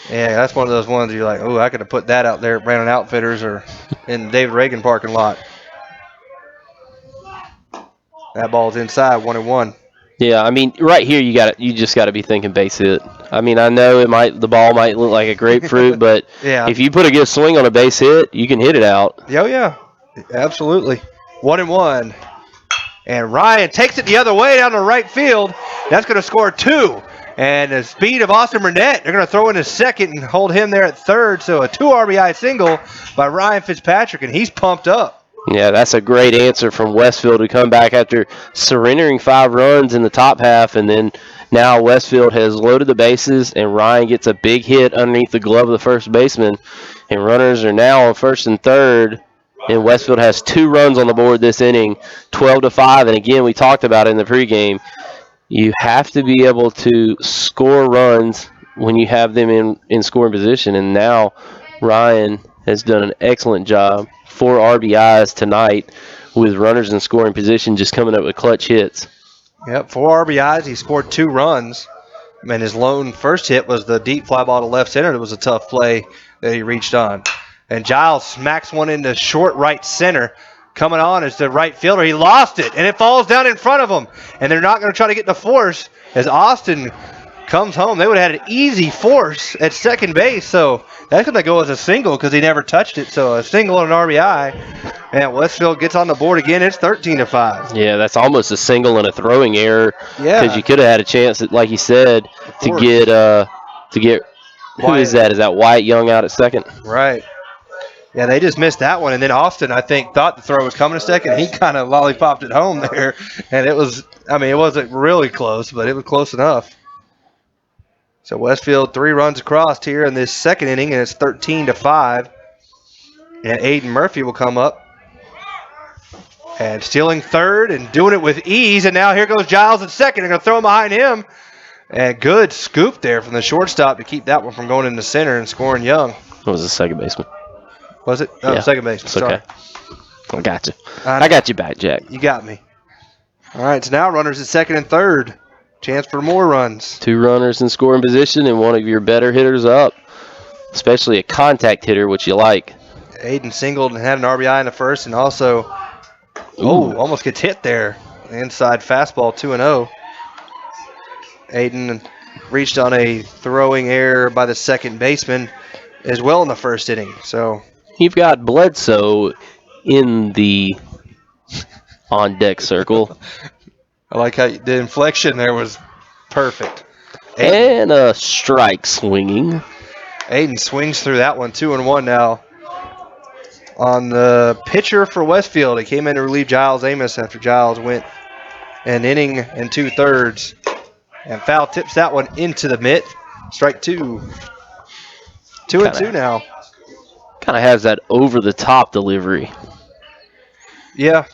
Yeah, that's one of those ones you're like, I could have put that out there at Brandon Outfitters or in the David Reagan parking lot. That ball's inside, 1-1. Yeah, I mean, right here you just got to be thinking base hit. I mean, I know the ball might look like a grapefruit, but if you put a good swing on a base hit, you can hit it out. Yeah, absolutely. 1-1. And Ryan takes it the other way down to right field. That's going to score 2. And the speed of Austin Burnett, they're going to throw in a second and hold him there at third. So a 2 RBI single by Ryan Fitzpatrick, and he's pumped up. Yeah, that's a great answer from Westfield to come back after surrendering 5 runs in the top half. And then now Westfield has loaded the bases, and Ryan gets a big hit underneath the glove of the first baseman. And runners are now on first and third. And Westfield has 2 runs on the board this inning, 12-5. And again, we talked about it in the pregame. You have to be able to score runs when you have them in scoring position. And now Ryan has done an excellent job. 4 RBIs tonight with runners in scoring position, just coming up with clutch hits. Yep, 4 RBIs. He scored 2 runs. And his lone first hit was the deep fly ball to left center. It was a tough play that he reached on. And Giles smacks one into short right center. coming on is the right fielder. He lost it, and it falls down in front of him. And they're not going to try to get the force as Austin comes home. They would have had an easy force at second base, so that's going to go as a single because he never touched it. So a single and an RBI. And Westfield gets on the board again. It's 13-5. Yeah, that's almost a single and a throwing error. Yeah. Because you could have had a chance, like you said, to get who Wyatt. is that? Is that Wyatt Young out at second? Right. Yeah, they just missed that one. And then Austin, I think, thought the throw was coming a second. He kind of lollipopped it home there. And it wasn't really close, but it was close enough. So Westfield 3 runs across here in this second inning, and it's 13-5. And Aiden Murphy will come up. And stealing third and doing it with ease. And now here goes Giles at second. They're going to throw him behind him. And good scoop there from the shortstop to keep that one from going into center and scoring Young. It was the second baseman. Was it? Oh, yeah. Second baseman. It's Sorry. okay. I got you. I got you back, Jack. You got me. All right, so now runners at second and third. Chance for more runs. 2 runners in scoring position and one of your better hitters up, especially a contact hitter, which you like. Aiden singled and had an RBI in the first, and also almost gets hit there. Inside fastball, 2-0. Aiden reached on a throwing error by the second baseman as well in the first inning. So you've got Bledsoe in the on-deck circle. I like how the inflection there was perfect. And a strike swinging. Aiden swings through that one, 2-1 now. On the pitcher for Westfield, he came in to relieve Giles Amos after Giles went an inning and 2/3. And foul tips that one into the mitt. Strike 2. 2-2 now. Kind of has that over-the-top delivery. Yeah.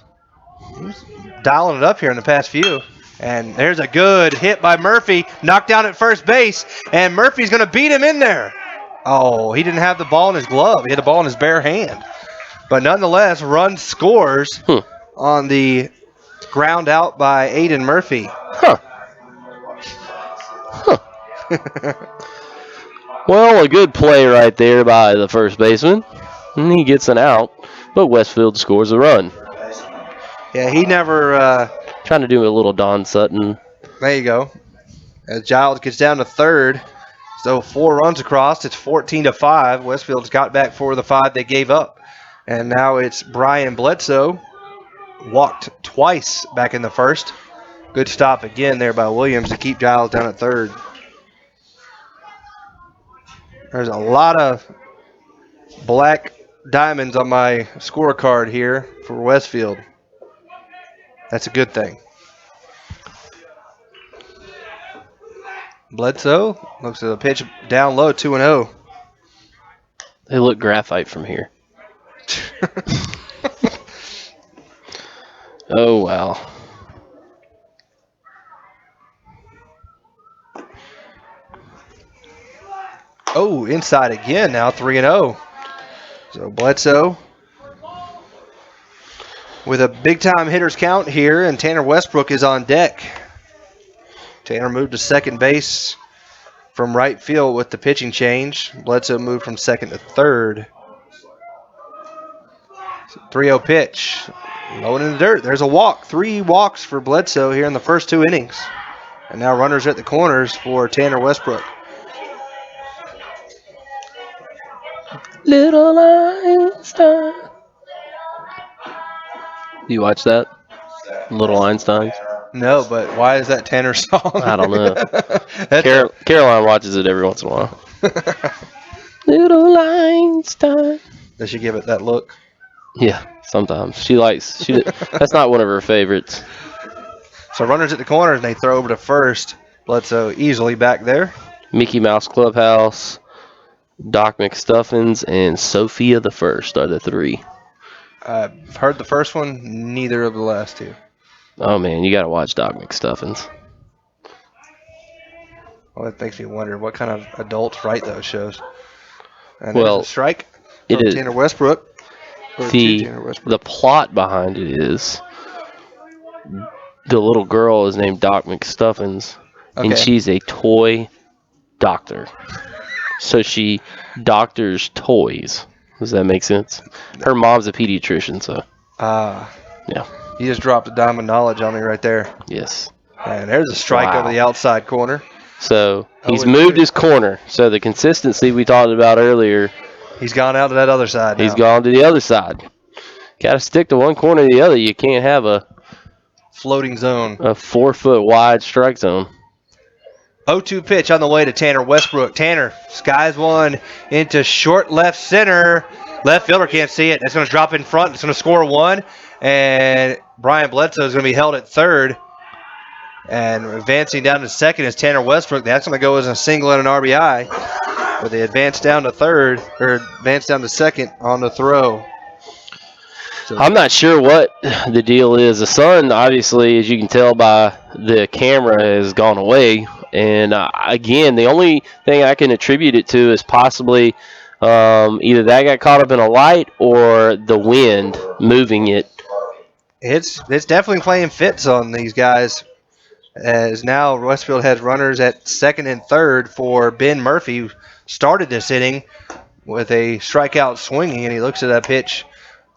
He's dialing it up here in the past few. And there's a good hit by Murphy. Knocked down at first base. And Murphy's going to beat him in there. Oh, he didn't have the ball in his glove. He had the ball in his bare hand. But nonetheless, run scores on the ground out by Aiden Murphy. Well, a good play right there by the first baseman. And he gets an out, but Westfield scores a run. Yeah, he never... trying to do a little Don Sutton. There you go. As Giles gets down to third. So 4 runs across. It's 14-5. Westfield's got back 4 of the 5 they gave up. And now it's Brian Bledsoe. Walked twice back in the first. Good stop again there by Williams to keep Giles down at third. There's a lot of black diamonds on my scorecard here for Westfield. That's a good thing. Bledsoe looks at the pitch down low, 2-0. They look graphite from here. Oh, wow. Oh, inside again now, 3-0. So Bledsoe with a big-time hitters count here, and Tanner Westbrook is on deck. Tanner moved to second base from right field with the pitching change. Bledsoe moved from second to third. 3-0 pitch. Low in the dirt. There's a walk. 3 walks for Bledsoe here in the first 2 innings. And now runners at the corners for Tanner Westbrook. Little Einstein. You watch that? Little Einstein? No, but why is that Tanner's song? I don't know. Caroline watches it every once in a while. Little Einstein. Does she give it that look? Yeah, sometimes. That's not one of her favorites. So runners at the corners, and they throw over to first. Bledsoe easily back there. Mickey Mouse Clubhouse, Doc McStuffins, and Sophia the First are the 3. I've heard the first one, neither of the last 2. Oh, man, you got to watch Doc McStuffins. Well, that makes me wonder what kind of adults write those shows. And well, a strike it from is Tanner Westbrook. The plot behind it is the little girl is named Doc McStuffins, and she's a toy doctor. So she doctors toys. Does that make sense? Her mom's a pediatrician, so. Yeah. He just dropped a diamond knowledge on me right there. Yes. And there's a strike over the outside corner. So he's moved his corner. So the consistency we talked about earlier. He's gone out to that other side now. He's gone to the other side. Got to stick to one corner or the other. You can't have a floating zone. A 4-foot wide strike zone. 0-2 pitch on the way to Tanner Westbrook. Tanner skies one into short left center. Left fielder can't see it. It's going to drop in front. It's going to score one. And Brian Bledsoe is going to be held at third. And advancing down to second is Tanner Westbrook. That's going to go as a single and an RBI. But they advance down to third, or advance down to second on the throw. So I'm not sure what the deal is. The sun, obviously, as you can tell by the camera, has gone away. And, again, the only thing I can attribute it to is possibly either that got caught up in a light or the wind moving it. It's definitely playing fits on these guys, as now Westfield has runners at second and third for Ben Murphy, who started this inning with a strikeout swinging, and he looks at that pitch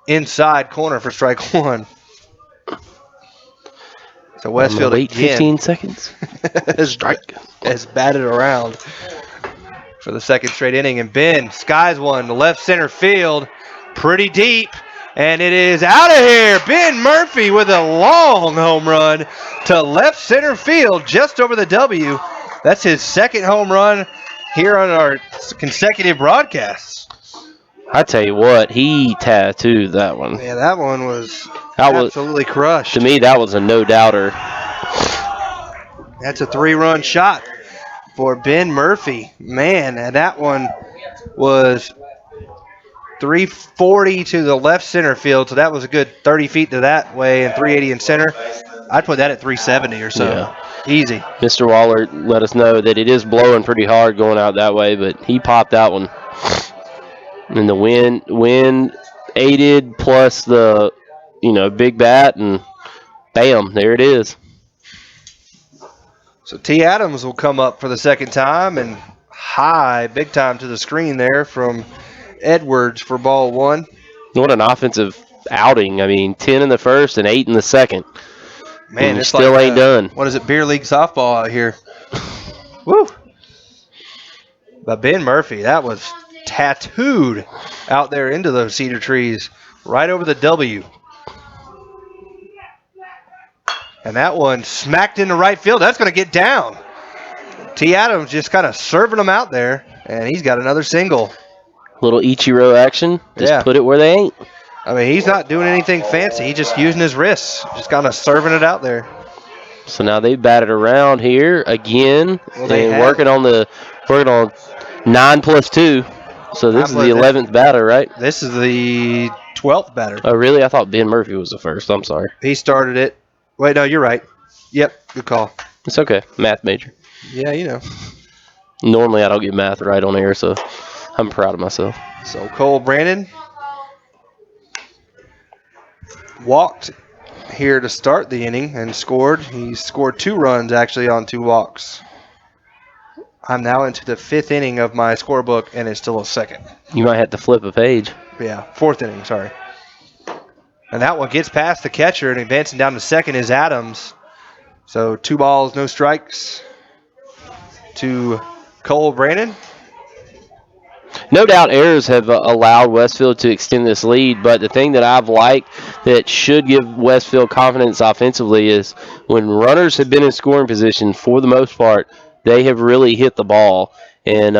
inside corner for strike one. So Westfield wait again 15 seconds. Strike has batted around for the second straight inning, and Ben skies one to left center field, pretty deep, and it is out of here. Ben Murphy with a long home run to left center field, just over the W. That's his second home run here on our consecutive broadcasts. I tell you what, he tattooed that one. Yeah, that one was absolutely crushed. To me, that was a no-doubter. That's a 3-run shot for Ben Murphy. Man, and that one was 340 to the left center field, so that was a good 30 feet to that way and 380 in center. I'd put that at 370 or so. Yeah. Easy. Mr. Waller let us know that it is blowing pretty hard going out that way, but he popped that one. And the wind aided, plus the big bat, and bam, there it is. So T. Adams will come up for the second time, and high, big time to the screen there from Edwards for ball one. What an offensive outing. I mean, 10 in the first and 8 in the second. Man, it's still like, ain't done. What is it, beer league softball out here? Woo! But Ben Murphy, that was tattooed out there into those cedar trees, right over the W. And that one smacked into right field. That's going to get down. T. Adams just kind of serving them out there, and he's got another single. Little Ichiro action. Just put it where they ain't. I mean, he's not doing anything fancy. He's just using his wrists, just kind of serving it out there. So now they batted around here again, and working on 9 plus 2. So this is the 11th batter, right? This is the 12th batter. Oh, really? I thought Ben Murphy was the first. I'm sorry. He started it. Wait, no, you're right. Yep, good call. It's okay. Math major. Yeah, you know. Normally I don't get math right on air, so I'm proud of myself. So Cole Brandon walked here to start the inning and scored. He scored 2 runs, actually, on 2 walks. I'm now into the 5th inning of my scorebook, and it's still a second. You might have to flip a page. Yeah, 4th inning, sorry. And that one gets past the catcher, and advancing down to second is Adams. So 2 balls, no strikes to Cole Brandon. No doubt errors have allowed Westfield to extend this lead, but the thing that I've liked that should give Westfield confidence offensively is when runners have been in scoring position, for the most part, they have really hit the ball. And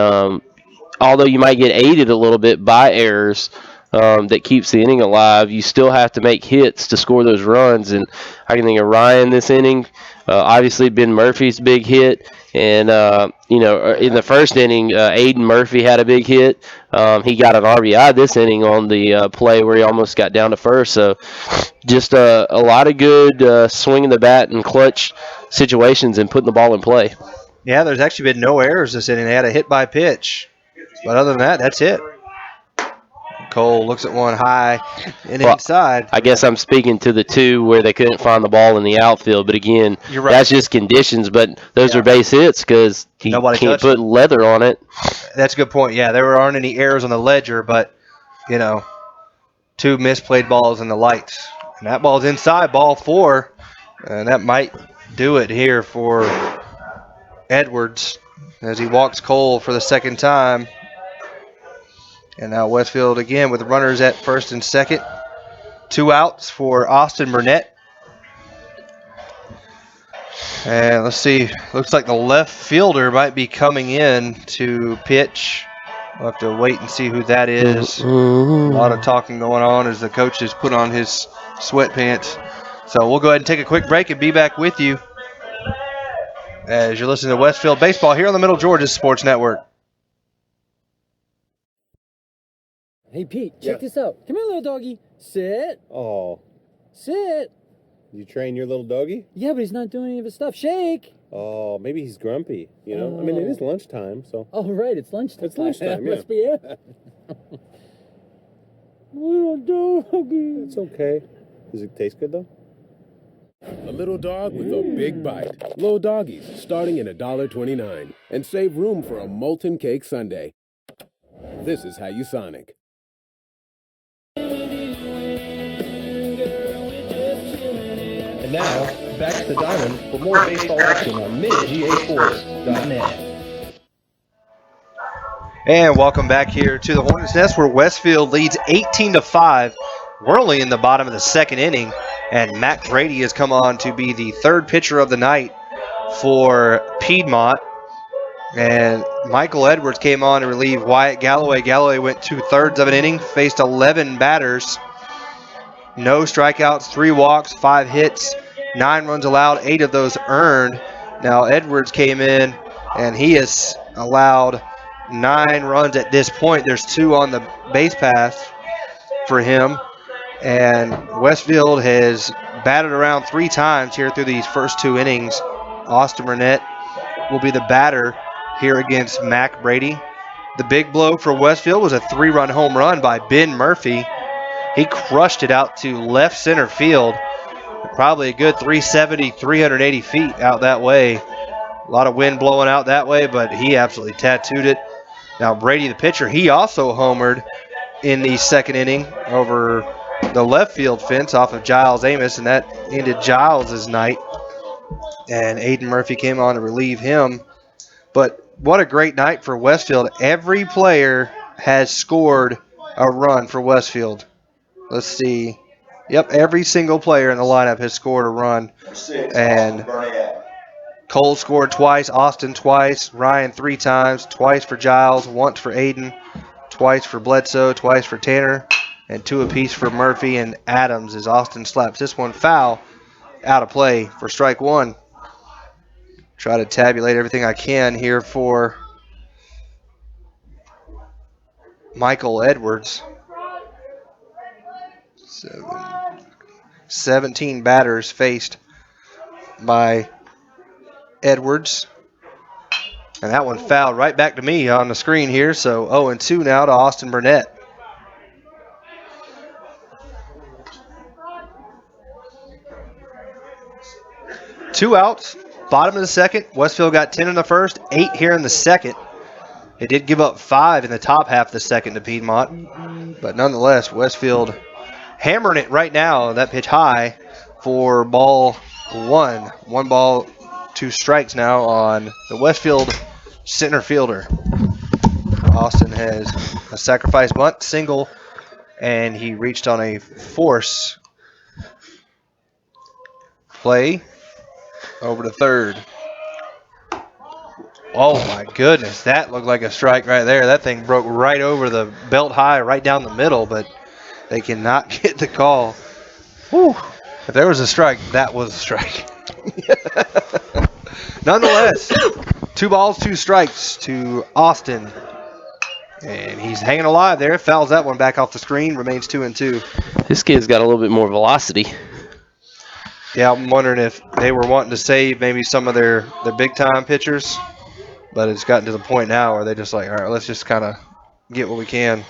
although you might get aided a little bit by errors that keeps the inning alive, you still have to make hits to score those runs. And I can think of Ryan this inning. Obviously, Ben Murphy's big hit. And, in the first inning, Aiden Murphy had a big hit. He got an RBI this inning on the play where he almost got down to first. So just a lot of good swinging the bat and clutch situations and putting the ball in play. Yeah, there's actually been no errors this inning. They had a hit by pitch. But other than that, that's it. Cole looks at one high and inside. I guess I'm speaking to the 2 where they couldn't find the ball in the outfield. But, again, You're right. That's just conditions. But those are base hits because he can't put leather on it. That's a good point. Yeah, there aren't any errors on the ledger, but, 2 misplayed balls in the lights. And that ball's inside, ball 4. And that might do it here for Edwards as he walks Cole for the second time. And now Westfield again with runners at first and second. 2 outs for Austin Burnett. And let's see, looks like the left fielder might be coming in to pitch. We'll have to wait and see who that is. A lot of talking going on as the coach has put on his sweatpants. So we'll go ahead and take a quick break and be back with you as you're listening to Westfield Baseball here on the Middle Georgia Sports Network. Hey, Pete, check this out. Come here, little doggy. Sit. Oh, Sit. you train your little doggy? Yeah, but he's not doing any of his stuff. Shake. Oh, maybe he's grumpy, you know? I mean, it is lunchtime, so. Oh, right, it's lunchtime. It's lunchtime, Must be it. Little doggy. It's okay. Does it taste good, though? A little dog with a big bite. Little doggies, starting at $1.29. And save room for a molten cake sundae. This is how you Sonic. And now, back to the diamond for more baseball action on midgasports.net. And welcome back here to the Hornets Nest where Westfield leads 18-5. We're only in the bottom of the second inning, and Matt Brady has come on to be the third pitcher of the night for Piedmont. And Michael Edwards came on to relieve Wyatt Galloway. Galloway went 2/3 of an inning, faced 11 batters. No strikeouts, 3 walks, 5 hits, 9 runs allowed, 8 of those earned. Now Edwards came in, and he has allowed 9 runs at this point. There's 2 on the base path for him. And Westfield has batted around 3 times here through these first 2 innings. Austin Burnett will be the batter here against Mac Brady. The big blow for Westfield was a 3-run home run by Ben Murphy. He crushed it out to left center field. Probably a good 370, 380 feet out that way. A lot of wind blowing out that way, but he absolutely tattooed it. Now Brady, the pitcher, he also homered in the second inning over the left field fence off of Giles Amos, and that ended Giles' night. And Aiden Murphy came on to relieve him. But what a great night for Westfield. Every player has scored a run for Westfield. Let's see. Yep, every single player in the lineup has scored a run. And Cole scored twice, Austin twice, Ryan 3 times, twice for Giles, once for Aiden, twice for Bledsoe, twice for Tanner, and 2 apiece for Murphy and Adams as Austin slaps this one foul out of play for strike 1. Try to tabulate everything I can here for Michael Edwards. 17 batters faced by Edwards. And that one fouled right back to me on the screen here. So 0-2 now to Austin Burnett. Two outs, bottom of the second. Westfield got 10 in the first, 8 here in the second. It did give up 5 in the top half of the second to Piedmont. But nonetheless, Westfield hammering it right now. That pitch high for ball 1. 1 ball, 2 strikes now on the Westfield center fielder. Austin has a sacrifice bunt, single, and he reached on a force play over to third. Oh my goodness, that looked like a strike right there. That thing broke right over the belt high, right down the middle, but they cannot get the call. Whew. If there was a strike, that was a strike. Nonetheless, 2 balls, 2 strikes to Austin. And he's hanging alive there. Fouls that one back off the screen. Remains 2-2. This kid's got a little bit more velocity. Yeah, I'm wondering if they were wanting to save maybe some of their big-time pitchers. But it's gotten to the point now where they're just like, all right, let's just kind of get what we can.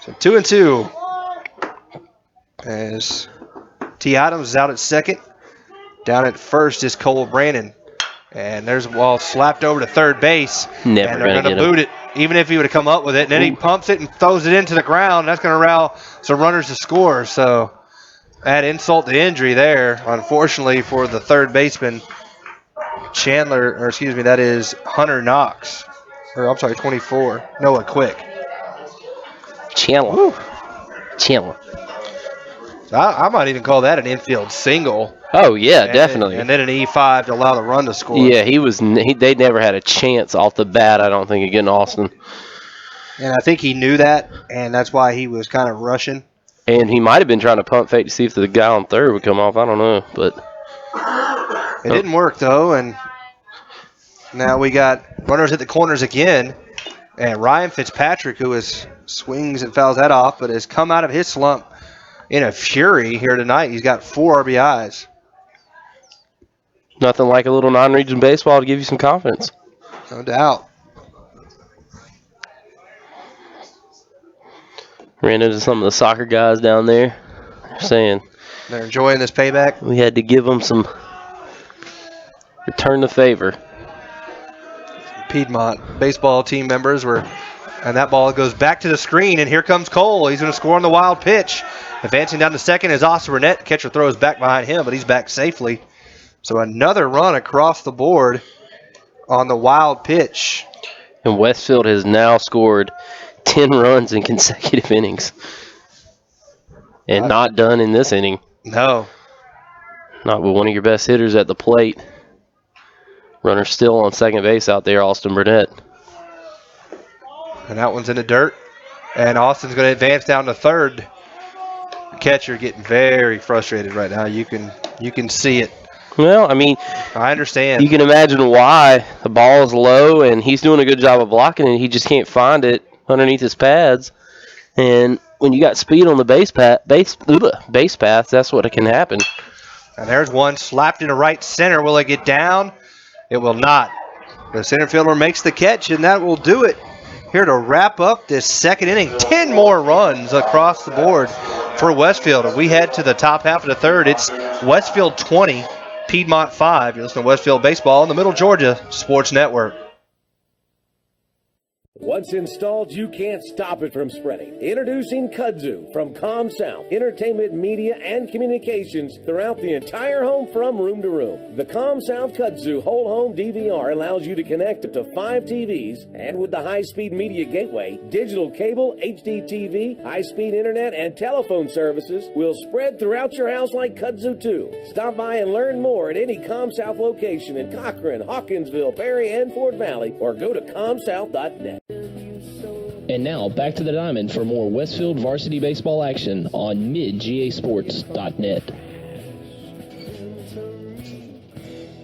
So 2-2. As T. Adams is out at second. Down at first is Cole Brandon. And there's a ball slapped over to third base. Never and they're going to going to boot it, even if he would have come up with it. And then he pumps it and throws it into the ground. That's going to allow some runners to score. So add insult to injury there, unfortunately, for the third baseman, that is Hunter Knox. Or, I'm sorry, 24. Noah Quick. Chandler. So I might even call that an infield single. Oh, yeah, definitely. And then an E5 to allow the run to score. Yeah, they never had a chance off the bat, I don't think, against Austin. And I think he knew that, and that's why he was kind of rushing. And he might have been trying to pump fake to see if the guy on third would come off. I don't know, but it didn't work, though, and now we got runners at the corners again. And Ryan Fitzpatrick, who swings and fouls that off, but has come out of his slump in a fury here tonight. He's got 4 RBIs. Nothing like a little non-region baseball to give you some confidence. No doubt. Ran into some of the soccer guys down there. They're saying they're enjoying this payback. We had to give them some return the favor. Piedmont baseball team members and that ball goes back to the screen, and here comes Cole. He's going to score on the wild pitch. Advancing down to second is Austin Burnett. Catcher throws back behind him, but he's back safely. So another run across the board on the wild pitch. And Westfield has now scored 10 runs in consecutive innings. And not done in this inning. No. Not with one of your best hitters at the plate. Runner still on second base out there, Austin Burnett. And that one's in the dirt. And Austin's going to advance down to third. The catcher getting very frustrated right now. You can see it. Well, I mean, I understand. You can imagine why. The ball is low, and he's doing a good job of blocking it. He just can't find it underneath his pads. And when you got speed on the base path, that's what can happen. And there's one slapped into right center. Will it get down? It will not. The center fielder makes the catch, and that will do it. Here to wrap up this second inning. 10 more runs across the board for Westfield. We head to the top half of the third. It's Westfield 20, Piedmont 5. You're listening to Westfield Baseball on the Middle Georgia Sports Network. Once installed, you can't stop it from spreading. Introducing Kudzu from ComSouth, entertainment, media, and communications throughout the entire home from room to room. The ComSouth Kudzu whole home DVR allows you to connect up to 5 TVs, and with the high-speed media gateway, digital cable, HD TV, high-speed internet, and telephone services will spread throughout your house like Kudzu 2. Stop by and learn more at any ComSouth location in Cochran, Hawkinsville, Perry, and Fort Valley, or go to comsouth.net. And now, back to the diamond for more Westfield varsity baseball action on midgasports.net.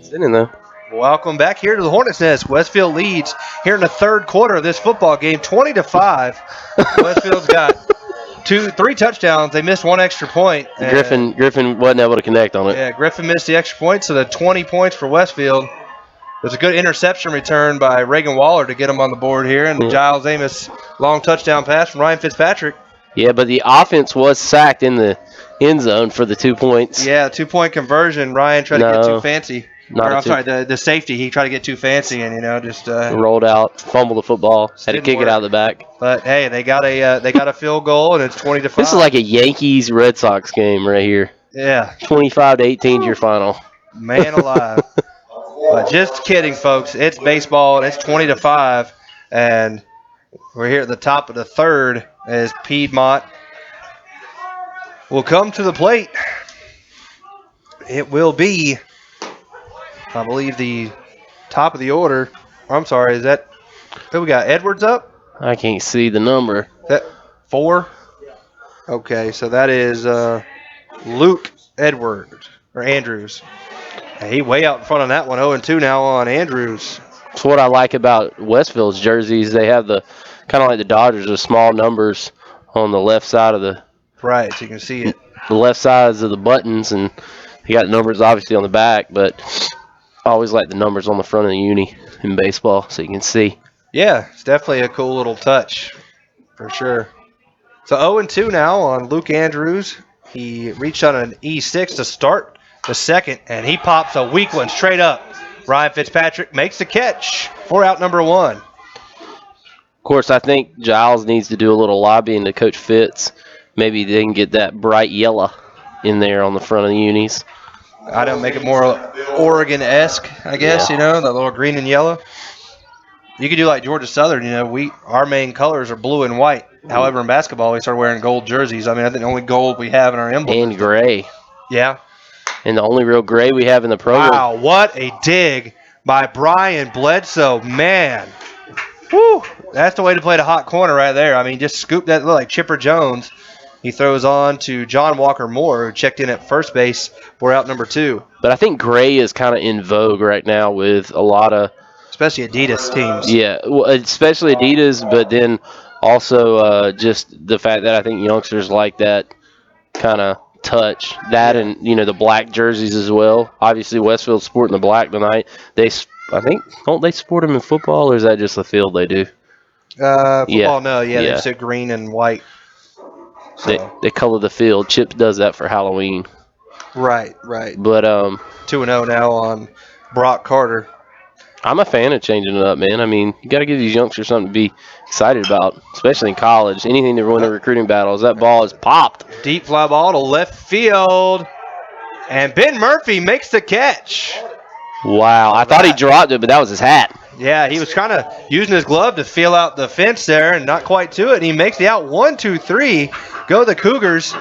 Sitting there. Welcome back here to the Hornets' Nest. Westfield leads here in the third quarter of this football game, 20-5. Westfield's got 3 touchdowns. They missed 1 extra point. Griffin wasn't able to connect on it. Yeah, Griffin missed the extra point, so the 20 points for Westfield. There's a good interception return by Reagan Waller to get him on the board here, and Giles Amos long touchdown pass from Ryan Fitzpatrick. Yeah, but the offense was sacked in the end zone for the 2 points. Yeah, 2-point conversion. Ryan tried to get too fancy. The safety. He tried to get too fancy and just rolled out, fumbled the football, had to kick it out of the back. But hey, they got a field goal, and it's 20-5. This is like a Yankees Red Sox game right here. Yeah, 25-18 is your final. Man alive. But just kidding, folks. It's baseball, and it's 20-5, and we're here at the top of the third as Piedmont will come to the plate. It will be, I believe, the top of the order. I'm sorry, is that who we got? Edwards up? I can't see the number. That 4? Okay, so that is Luke Edwards or Andrews. He way out in front on that one. 0-2 now on Andrews. That's what I like about Westfield's jerseys. They have the kind of like the Dodgers, the small numbers on the left side of the. Right, so you can see it. The left sides of the buttons, and you got numbers obviously on the back, but I always like the numbers on the front of the uni in baseball so you can see. Yeah, it's definitely a cool little touch for sure. So 0-2 now on Luke Andrews. He reached on an E6 to start the second, and he pops a weak one straight up Ryan Fitzpatrick makes the catch for out number 1. Of course, I think Giles needs to do a little lobbying to Coach Fitz. Maybe they can get that bright yellow in there on the front of the unis. I don't make it more Oregon-esque, I guess, Yeah. the little green and yellow. You could do like Georgia Southern, our main colors are blue and white. However, in basketball, we started wearing gold jerseys. I think the only gold we have in our emblem. And gray. Yeah. And the only real gray we have in the program. Wow, what a dig by Brian Bledsoe. Man. Woo! That's the way to play the hot corner right there. Just scoop that, look like Chipper Jones. He throws on to John Walker Moore, who checked in at first base for out number 2. But I think gray is kind of in vogue right now with a lot of... Especially Adidas teams. Yeah, well, especially Adidas, but then also just the fact that I think youngsters like that kind of touch. That and, the black jerseys as well. Obviously, Westfield sporting the black tonight. Don't they sport them in football, or is that just the field they do? Football, no. Yeah, they said green and white. So. They color the field. Chip does that for Halloween. Right. But 2-0 now on Brock Carter. I'm a fan of changing it up, man. You got to give these youngsters something to be excited about, especially in college. Anything to win the recruiting battles. That ball is popped. Deep fly ball to left field. And Ben Murphy makes the catch. Wow. I thought he dropped it, but that was his hat. Yeah, he was kind of using his glove to feel out the fence there and not quite to it. And he makes the out 1, 2, 3. Go the Cougars.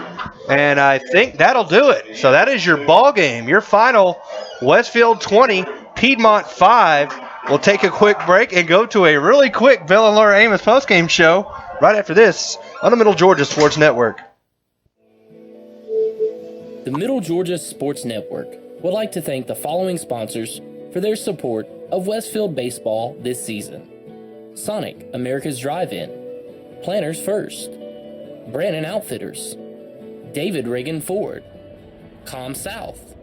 And I think that'll do it. So that is your ball game. Your final, Westfield 20, Piedmont 5. We'll take a quick break and go to a really quick Bill and Laura Amos postgame show right after this on the Middle Georgia Sports Network. The Middle Georgia Sports Network would like to thank the following sponsors for their support of Westfield baseball this season. Sonic, America's Drive-In, Planners First, Brandon Outfitters, David Reagan Ford, Com South,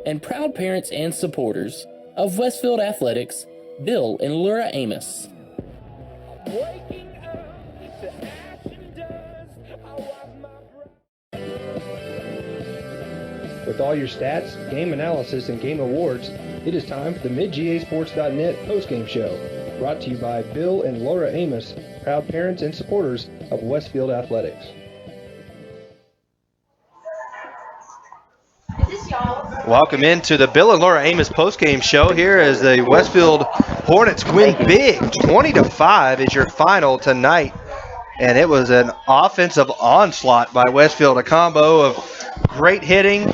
and proud parents and supporters of Westfield Athletics, Bill and Laura Amos. With all your stats, game analysis, and game awards, it is time for the MidGASports.net postgame show, brought to you by Bill and Laura Amos, proud parents and supporters of Westfield Athletics. Welcome into the Bill and Laura Amos postgame show here as the Westfield Hornets win big. 20-5 is your final tonight. And it was an offensive onslaught by Westfield, a combo of great hitting,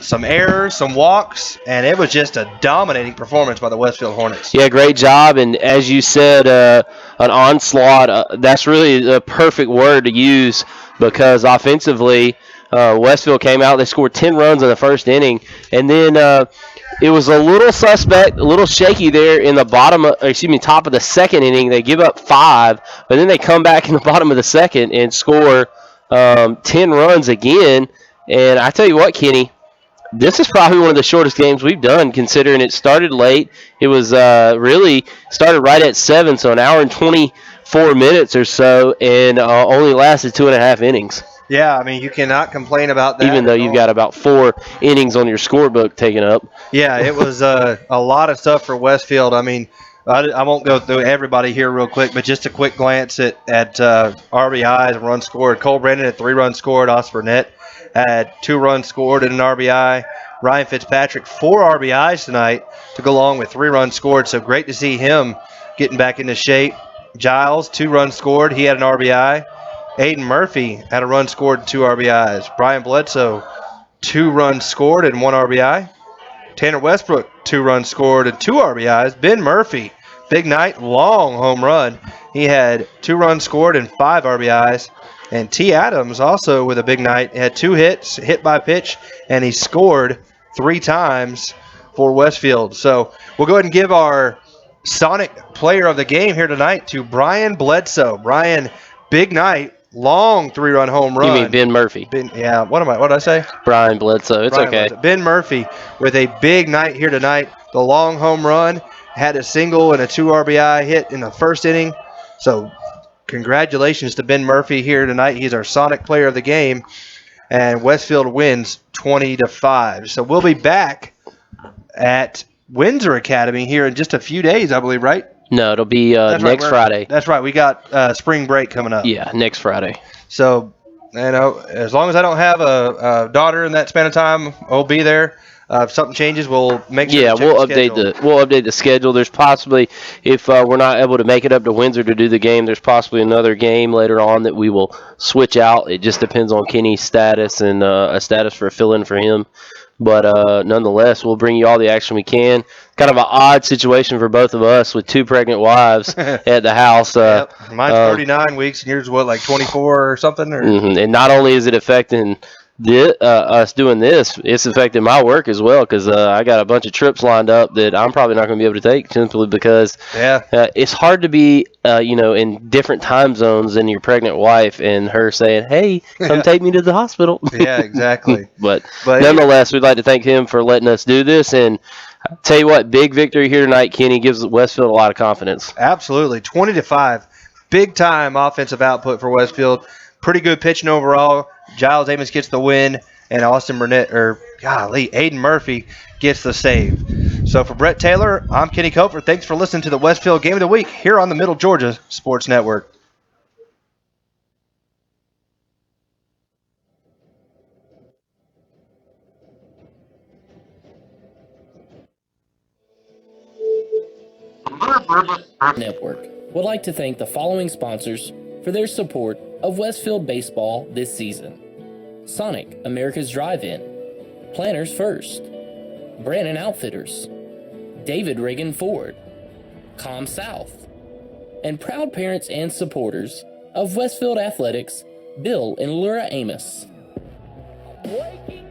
some errors, some walks, and it was just a dominating performance by the Westfield Hornets. Yeah, great job. And as you said, an onslaught, that's really the perfect word to use because offensively, Westfield came out. They scored 10 runs in the first inning, and then it was a little suspect, a little shaky there in the top of the second inning. They give up 5, but then they come back in the bottom of the second and score 10 runs again. And I tell you what, Kenny, this is probably one of the shortest games we've done, considering it started late. It was really started right at 7, so an hour and 24 minutes or so, and only lasted 2.5 innings. Yeah, I mean, you cannot complain about that. Even though you've got about 4 innings on your scorebook taken up. Yeah, it was a lot of stuff for Westfield. I mean, I won't go through everybody here real quick, but just a quick glance at RBIs and runs scored. Cole Brandon had 3 runs scored. Oscar Burnett had 2 runs scored and an RBI. Ryan Fitzpatrick, 4 RBIs tonight to go along with 3 runs scored. So great to see him getting back into shape. Giles, 2 runs scored. He had an RBI. Aiden Murphy had a run scored and 2 RBIs. Brian Bledsoe, 2 runs scored and 1 RBI. Tanner Westbrook, 2 runs scored and 2 RBIs. Ben Murphy, big night, long home run. He had 2 runs scored and 5 RBIs. And T. Adams also with a big night. He had 2 hits, hit by pitch, and he scored 3 times for Westfield. So we'll go ahead and give our Sonic player of the game here tonight to Brian Bledsoe. Brian, big night. Long 3-run home run. You mean Ben Murphy? What did I say? Brian Bledsoe. It's Brian okay. Bledsoe. Ben Murphy with a big night here tonight. The long home run, had a single and a 2 RBI hit in the first inning. So congratulations to Ben Murphy here tonight. He's our Sonic player of the game. And Westfield wins 20-5. So we'll be back at Windsor Academy here in just a few days, I believe, right? No, it'll be next Friday. That's right. We got spring break coming up. Yeah, next Friday. So, as long as I don't have a daughter in that span of time, I'll be there. If something changes, we'll make sure. Yeah, we'll update the schedule. There's possibly, if we're not able to make it up to Windsor to do the game, there's possibly another game later on that we will switch out. It just depends on Kenny's status and a status for a fill-in for him. But nonetheless, we'll bring you all the action we can. Kind of an odd situation for both of us with 2 pregnant wives at the house. Yep. Mine's 39 weeks, and yours what, like 24 or something? Or? And not only is it affecting us doing this, it's affecting my work as well, because I got a bunch of trips lined up that I'm probably not going to be able to take, simply because it's hard to be in different time zones than your pregnant wife and her saying, hey, come take me to the hospital. Yeah, exactly. but nonetheless, we'd like to thank him for letting us do this, and tell you what, big victory here tonight, Kenny, gives Westfield a lot of confidence. Absolutely. 20-5. Big time offensive output for Westfield. Pretty good pitching overall. Giles Amos gets the win, and Aiden Murphy gets the save. So for Brett Taylor, I'm Kenny Cofer. Thanks for listening to the Westfield Game of the Week here on the Middle Georgia Sports Network. Network would like to thank the following sponsors for their support of Westfield baseball this season: Sonic, America's Drive-In, Planners First, Brandon Outfitters, David Reagan Ford, Com South, and proud parents and supporters of Westfield Athletics, Bill and Laura Amos. Breaking